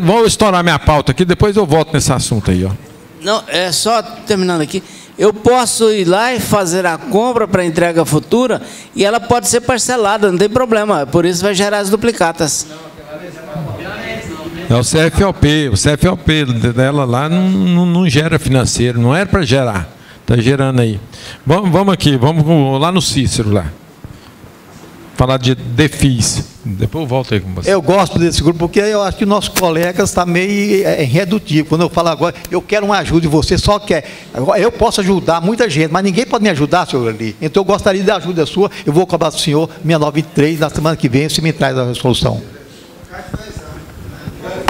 Vou estourar minha pauta aqui, depois eu volto nesse assunto aí, ó. Não, é só terminando aqui. Eu posso ir lá e fazer a compra para entrega futura e ela pode ser parcelada, não tem problema. Por isso vai gerar as duplicatas. É o CFLP. O CFLP dela lá não gera financeiro, não era para gerar. Está gerando aí. Vamos aqui, vamos lá no Cícero lá. Falar de DEFIS. Depois eu volto aí com você. Eu gosto desse grupo porque eu acho que nossos colegas estão meio redutivo. Quando eu falo agora, eu quero uma ajuda de você, só que eu posso ajudar muita gente, mas ninguém pode me ajudar, senhor ali. Então eu gostaria da ajuda sua, eu vou cobrar do senhor 6923, na semana que vem, você me traz a resolução.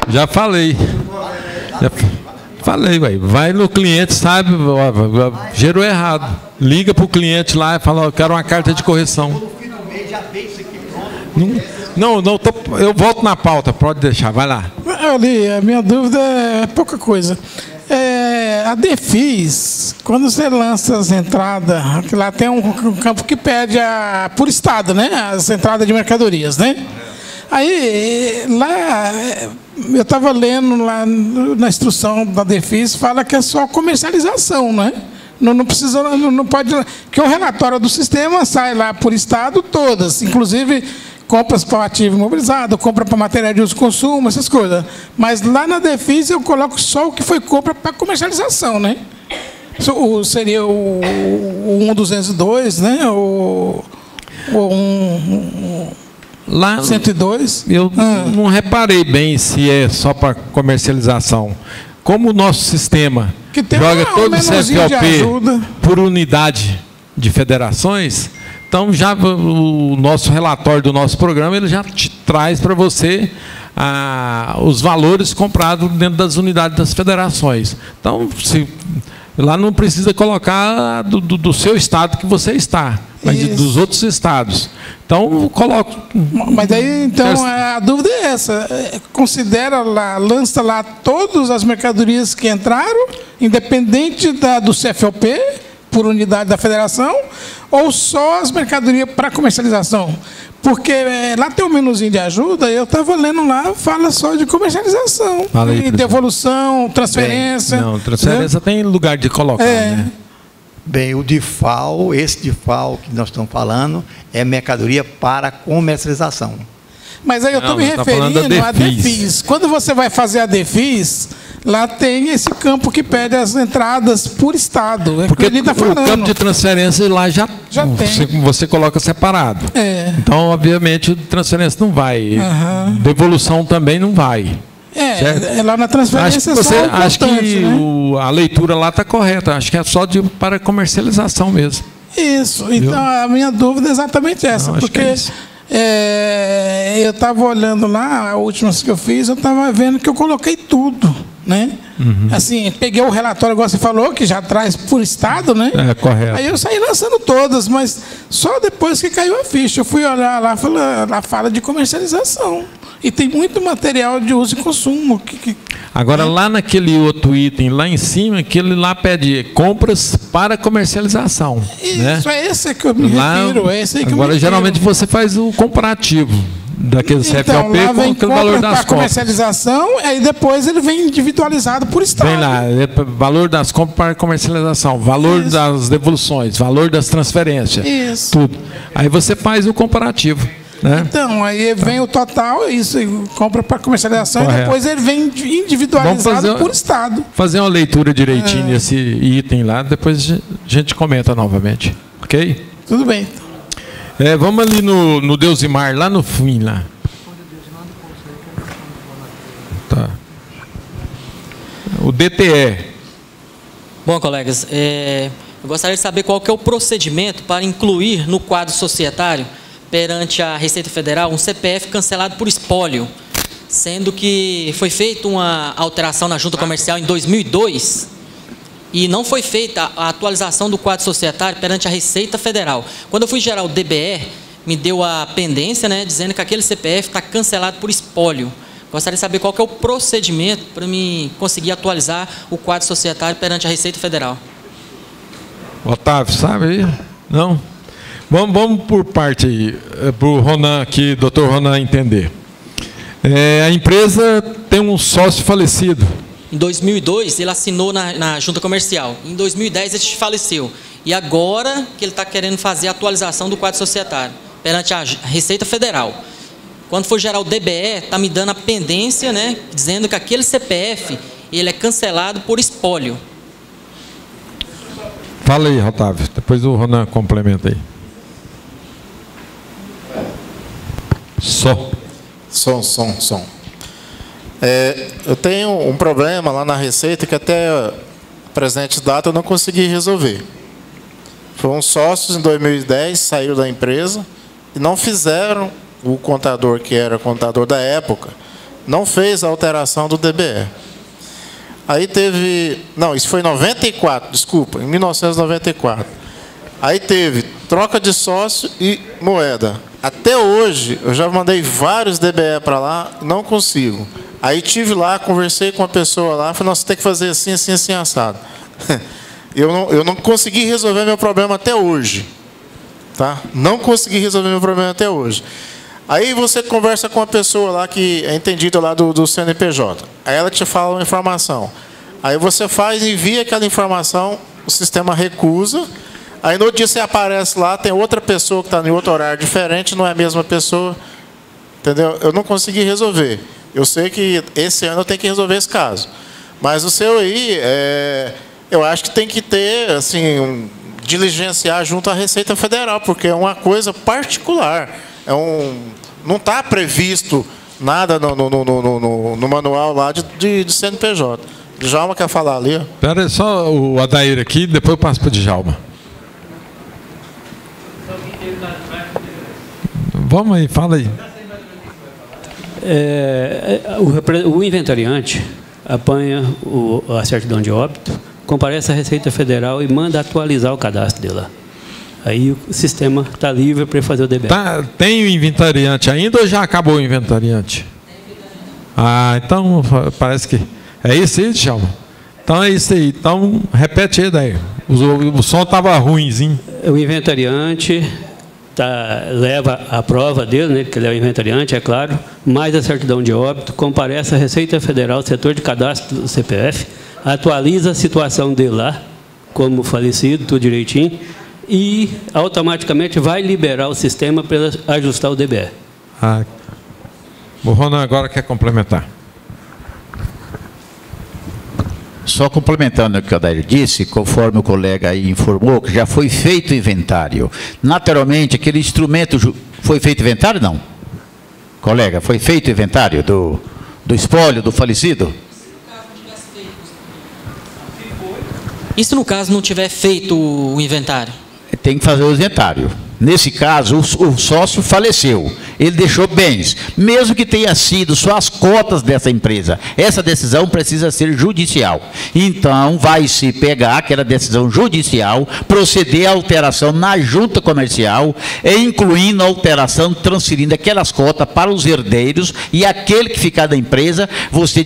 Já falei. Falei, vai no cliente, sabe, gerou errado. Liga para o cliente lá e fala, eu quero uma carta de correção. Não, eu volto na pauta, pode deixar, vai lá. Ali, a minha dúvida é pouca coisa. A DEFIS, quando você lança as entradas, lá tem um campo que pede por estado, né? As entradas de mercadorias, né? Aí, lá, eu estava lendo lá na instrução da DEFIS, fala que é só comercialização, né? Não precisa, não pode, que o relatório do sistema sai lá por estado todas, inclusive compras para ativo imobilizado, compra para material de uso e consumo, essas coisas. Mas lá na DEFIS eu coloco só o que foi compra para comercialização, né? Seria o 1202, né? Lá 102. Eu não reparei bem se é só para comercialização. Como o nosso sistema joga todo o CFLP por unidade de federações, então já o nosso relatório do nosso programa ele já te traz para você os valores comprados dentro das unidades das federações. Então, lá não precisa colocar do seu estado que você está, mas dos outros estados. Então, coloco. Mas aí, então, a dúvida é essa. Considera lá, lança lá todas as mercadorias que entraram, independente do CFLP, por unidade da federação, ou só as mercadorias para comercialização? Porque lá tem um menuzinho de ajuda, eu estava lendo lá, fala só de comercialização. E devolução, transferência. Não, transferência tem lugar de colocar, né? Bem, o DIFAL, esse DIFAL que nós estamos falando, é mercadoria para comercialização. Mas aí eu estou me referindo à DEFIS. Quando você vai fazer a DEFIS, lá tem esse campo que pede as entradas por estado. Porque ele tá falando. O campo de transferência lá já tem. Você coloca separado. Então, obviamente, transferência não vai. Devolução também não vai. Lá na transferência acho que a leitura lá está correta. Acho que é só para comercialização mesmo. Isso. Então, a minha dúvida é exatamente essa. Porque eu estava olhando lá, a última que eu fiz, eu estava vendo que eu coloquei tudo, né? Assim, peguei o relatório, igual você falou, que já traz por estado, né? Correto. Aí eu saí lançando todas, mas só depois que caiu a ficha. Eu fui olhar lá, lá fala de comercialização. E tem muito material de uso e consumo. Agora, lá naquele outro item, lá em cima, aquele lá pede compras para comercialização. Isso, né? é esse que eu me refiro. É esse aí que agora, eu me geralmente, refiro. você faz o comparativo daquele Então, CFOP lá com vem aquele valor das para compras. comercialização, aí depois ele vem individualizado por estado. Vem lá, valor das compras para comercialização, valor das devoluções, valor das transferências, Isso. tudo. Aí você faz o comparativo. Né? Então, aí vem o total, isso, compra para comercialização, Correto. e depois ele vem individualizado por estado. Fazer uma leitura direitinho desse item lá, depois a gente comenta novamente. Ok? Tudo bem. Vamos ali no Deusimar, lá no fim. Lá. Tá. O DTE. Bom, colegas, eu gostaria de saber qual que é o procedimento para incluir no quadro societário perante a Receita Federal um CPF cancelado por espólio, sendo que foi feita uma alteração na Junta Comercial em 2002 e não foi feita a atualização do quadro societário perante a Receita Federal. Quando eu fui gerar o DBE, me deu a pendência, né, dizendo que aquele CPF está cancelado por espólio. Gostaria de saber qual que é o procedimento para me conseguir atualizar o quadro societário perante a Receita Federal. Otávio, sabe aí? Não? Vamos por parte aí, para o Ronan aqui, doutor Ronan, entender. A empresa tem um sócio falecido. Em 2002, ele assinou na Junta Comercial. Em 2010, ele faleceu. E agora que ele está querendo fazer a atualização do quadro societário perante a Receita Federal. Quando for gerar o DBE, está me dando a pendência, né, dizendo que aquele CPF ele é cancelado por espólio. Fala aí, Otávio. Depois o Ronan complementa aí. Som. Eu tenho um problema lá na Receita que até presente data eu não consegui resolver. Foram sócios em 2010, saíram da empresa e não fizeram, o contador que era contador da época, não fez a alteração do DBE. Aí teve, não, isso foi em 94, desculpa, em 1994. Aí teve troca de sócio e moeda. Até hoje, eu já mandei vários DBE para lá, não consigo. Aí tive lá, conversei com uma pessoa lá, falei, nossa, você tem que fazer assim, assim, assim, assado. Eu não consegui resolver meu problema até hoje. Tá? Não consegui resolver meu problema até hoje. Aí você conversa com uma pessoa lá que é entendida lá do CNPJ. Aí ela te fala uma informação. Aí você faz e envia aquela informação, o sistema recusa. Aí no dia você aparece lá, tem outra pessoa que está em outro horário diferente, não é a mesma pessoa. Entendeu? Eu não consegui resolver. Eu sei que esse ano eu tenho que resolver esse caso. Mas o seu aí, eu acho que tem que ter, assim, diligenciar junto à Receita Federal, porque é uma coisa particular. Não está previsto nada no manual lá de CNPJ. Djalma quer falar ali? Espera só o Adair aqui, depois eu passo para o Djalma. Vamos aí, fala aí. O inventariante apanha a certidão de óbito, comparece à Receita Federal e manda atualizar o cadastro dele lá. Aí o sistema está livre para fazer o DBE. Tem o inventariante ainda ou já acabou o inventariante? Então parece que... É isso aí, Djalma? Então é isso aí. Então repete aí, daí. O som estava ruimzinho. O inventariante leva a prova dele, né, que ele é o inventariante, é claro, mais a certidão de óbito, comparece à Receita Federal, setor de cadastro do CPF, atualiza a situação dele lá, como falecido, tudo direitinho, e automaticamente vai liberar o sistema para ajustar o DBE. O Ronan agora quer complementar. Só complementando o que o Adair disse, conforme o colega aí informou, que já foi feito o inventário. Naturalmente, aquele instrumento... Foi feito inventário, não? Colega, foi feito o inventário do espólio, do falecido? E se no caso não tiver feito o inventário? Tem que fazer o inventário. Nesse caso, o sócio faleceu. Ele deixou bens, mesmo que tenha sido só as cotas dessa empresa. Essa decisão precisa ser judicial. Então, vai-se pegar aquela decisão judicial, proceder à alteração na junta comercial, incluindo a alteração, transferindo aquelas cotas para os herdeiros, e aquele que ficar da empresa, você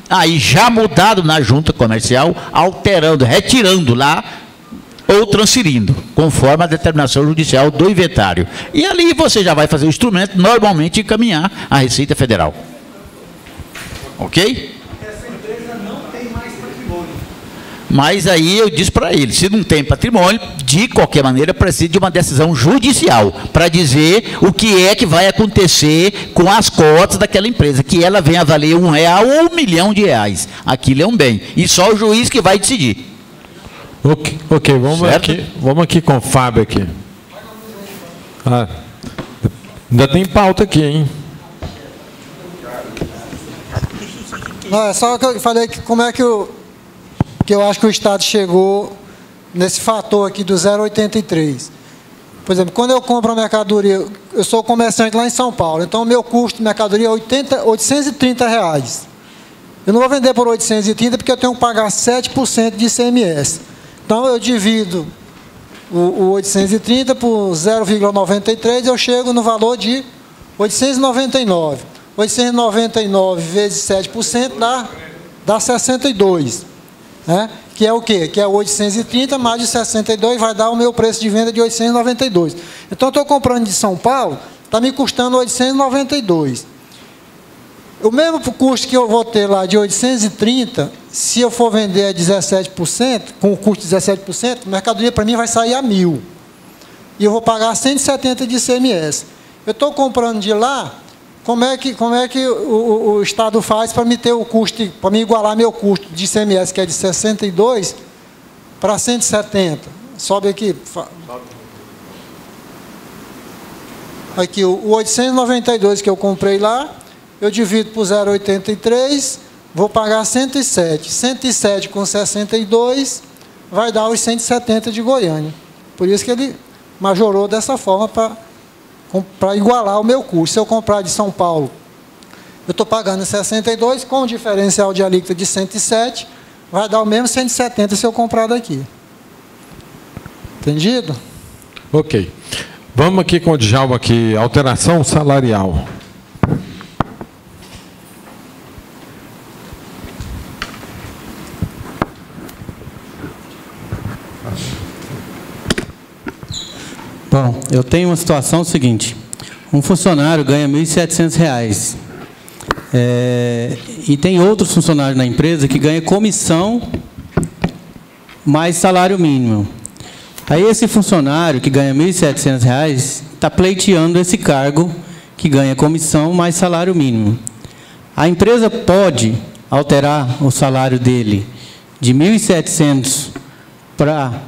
aí já mudado na junta comercial, alterando, retirando lá, ou transferindo, conforme a determinação judicial do inventário. E ali você já vai fazer o instrumento, normalmente encaminhar à Receita Federal. Ok? Essa empresa não tem mais patrimônio. Mas aí eu disse para ele, se não tem patrimônio, de qualquer maneira precisa de uma decisão judicial para dizer o que é que vai acontecer com as cotas daquela empresa, que ela venha a valer R$1 ou R$1 milhão. Aquilo é um bem. E só o juiz que vai decidir. Ok, vamos aqui com o Fábio aqui. Ainda tem pauta aqui, hein? Não, é só que eu falei que como é que eu acho que o Estado chegou nesse fator aqui do 0,83. Por exemplo, quando eu compro a mercadoria, eu sou comerciante lá em São Paulo, então o meu custo de mercadoria é R$830. Eu não vou vender por 830 porque eu tenho que pagar 7% de ICMS. Então, eu divido o 830 por 0,93, eu chego no valor de 899. 899 vezes 7% dá 62. Né? Que é o quê? Que é 830 mais de 62 vai dar o meu preço de venda de 892. Então, eu estou comprando de São Paulo, está me custando 892. O mesmo custo que eu vou ter lá de 830, se eu for vender a 17%, com o custo de 17%, a mercadoria para mim vai sair a 1.000. E eu vou pagar 170 de ICMS. Eu estou comprando de lá, como é que o Estado faz para me ter o custo, para me igualar meu custo de ICMS, que é de 62, para 170? Sobe aqui. Aqui, o 892 que eu comprei lá, eu divido por 0,83, vou pagar 107. 107 com 62 vai dar os 170 de Goiânia. Por isso que ele majorou dessa forma para igualar o meu custo. Se eu comprar de São Paulo, eu estou pagando 62, com o diferencial de alíquota de 107, vai dar o mesmo 170 se eu comprar daqui. Entendido? Ok. Vamos aqui com o Djalma aqui, alteração salarial. Bom, eu tenho uma situação seguinte. Um funcionário ganha R$ 1.700. E tem outros funcionários na empresa que ganham comissão mais salário mínimo. Aí esse funcionário que ganha R$ 1.700 está pleiteando esse cargo que ganha comissão mais salário mínimo. A empresa pode alterar o salário dele de 1.700 para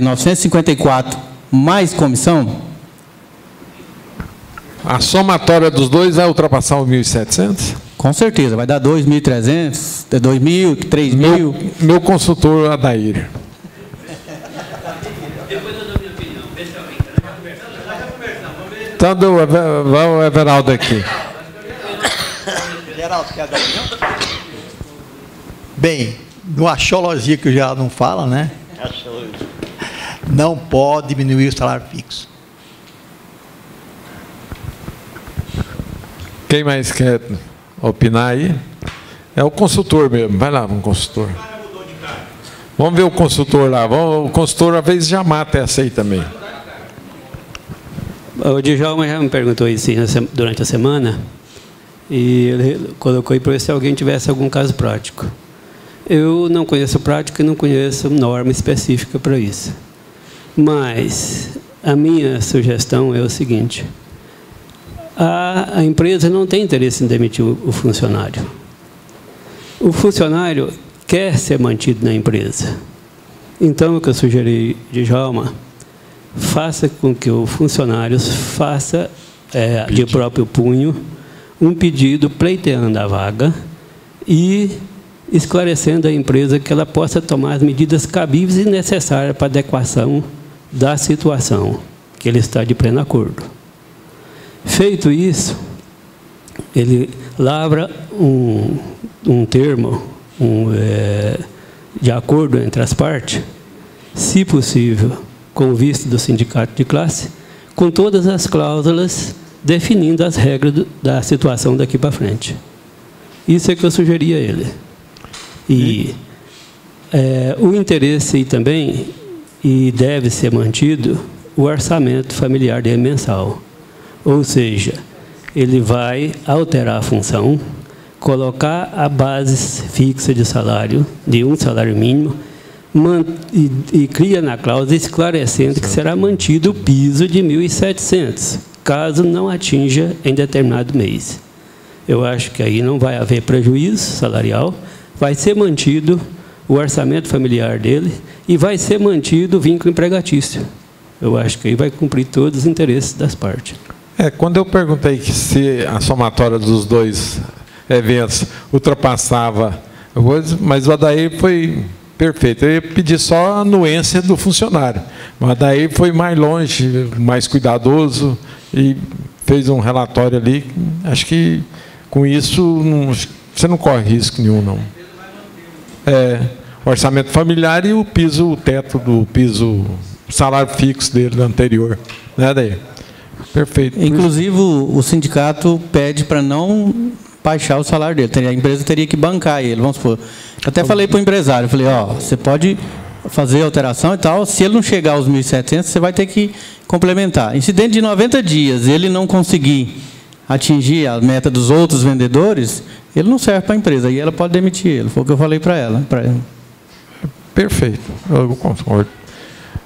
954 mais comissão? A somatória dos dois vai ultrapassar os 1.700? Com certeza, vai dar 2.300, 2.000, 3.000. Meu consultor Adair. Então, vai o Everaldo aqui. Geraldo, quer dar opinião? Bem, no axiologia que já não fala, né? Não pode diminuir o salário fixo. Quem mais quer opinar aí? É o consultor mesmo. Vai lá, um consultor. Vamos ver o consultor lá. O consultor, às vezes, já mata essa aí também. O Djalma já me perguntou isso durante a semana. E ele colocou aí para ver se alguém tivesse algum caso prático. Eu não conheço prática e não conheço norma específica para isso. Mas a minha sugestão é o seguinte: a empresa não tem interesse em demitir o funcionário. O funcionário quer ser mantido na empresa. Então, o que eu sugeri, Djalma, faça com que o funcionário faça de próprio punho um pedido pleiteando a vaga e esclarecendo à empresa que ela possa tomar as medidas cabíveis e necessárias para a adequação da situação, que ele está de pleno acordo. Feito isso, ele lavra um termo de acordo entre as partes, se possível, com o visto do sindicato de classe, com todas as cláusulas definindo as regras da situação daqui para frente. Isso é que eu sugeri a ele. E o interesse aí também, e deve ser mantido, o orçamento familiar dele mensal. Ou seja, ele vai alterar a função, colocar a base fixa de salário, de um salário mínimo, e cria na cláusula esclarecendo que será mantido o piso de 1.700, caso não atinja em determinado mês. Eu acho que aí não vai haver prejuízo salarial, vai ser mantido o orçamento familiar dele e vai ser mantido o vínculo empregatício. Eu acho que aí vai cumprir todos os interesses das partes. Quando eu perguntei se a somatória dos dois eventos ultrapassava, mas o Adair foi perfeito. Eu ia pedir só a anuência do funcionário. O Adair foi mais longe, mais cuidadoso e fez um relatório ali. Acho que com isso você não corre risco nenhum, não. O orçamento familiar e o piso, o teto do piso, o salário fixo dele anterior. Né, Adair? Perfeito. Inclusive, o sindicato pede para não baixar o salário dele. A empresa teria que bancar ele, vamos supor. Até falei para o empresário, falei, você pode fazer alteração e tal, se ele não chegar aos 1.700, você vai ter que complementar. Incidente de 90 dias, ele não conseguir atingir a meta dos outros vendedores, ele não serve para a empresa, aí ela pode demitir ele. Foi o que eu falei para ela. Perfeito, eu concordo.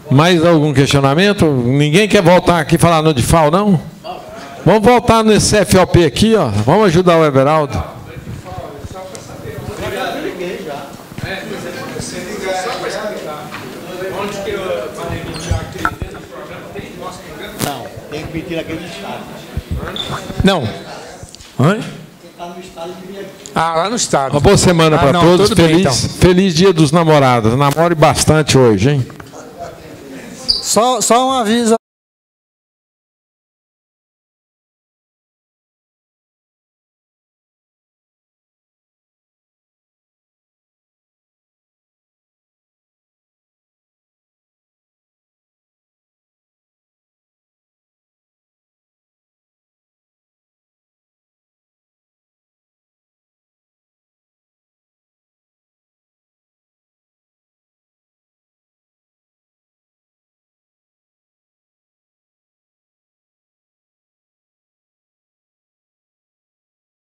Mais algum questionamento? Ninguém quer voltar aqui e falar no DIFAL, não? Vamos voltar nesse FOP aqui, ó. Vamos ajudar o Everaldo. Não, tem que meter aquele estado. Não. Oi? Lá no estado. Uma boa semana para todos. Bem, então. Feliz Dia dos Namorados. Namore bastante hoje, hein? Só um aviso.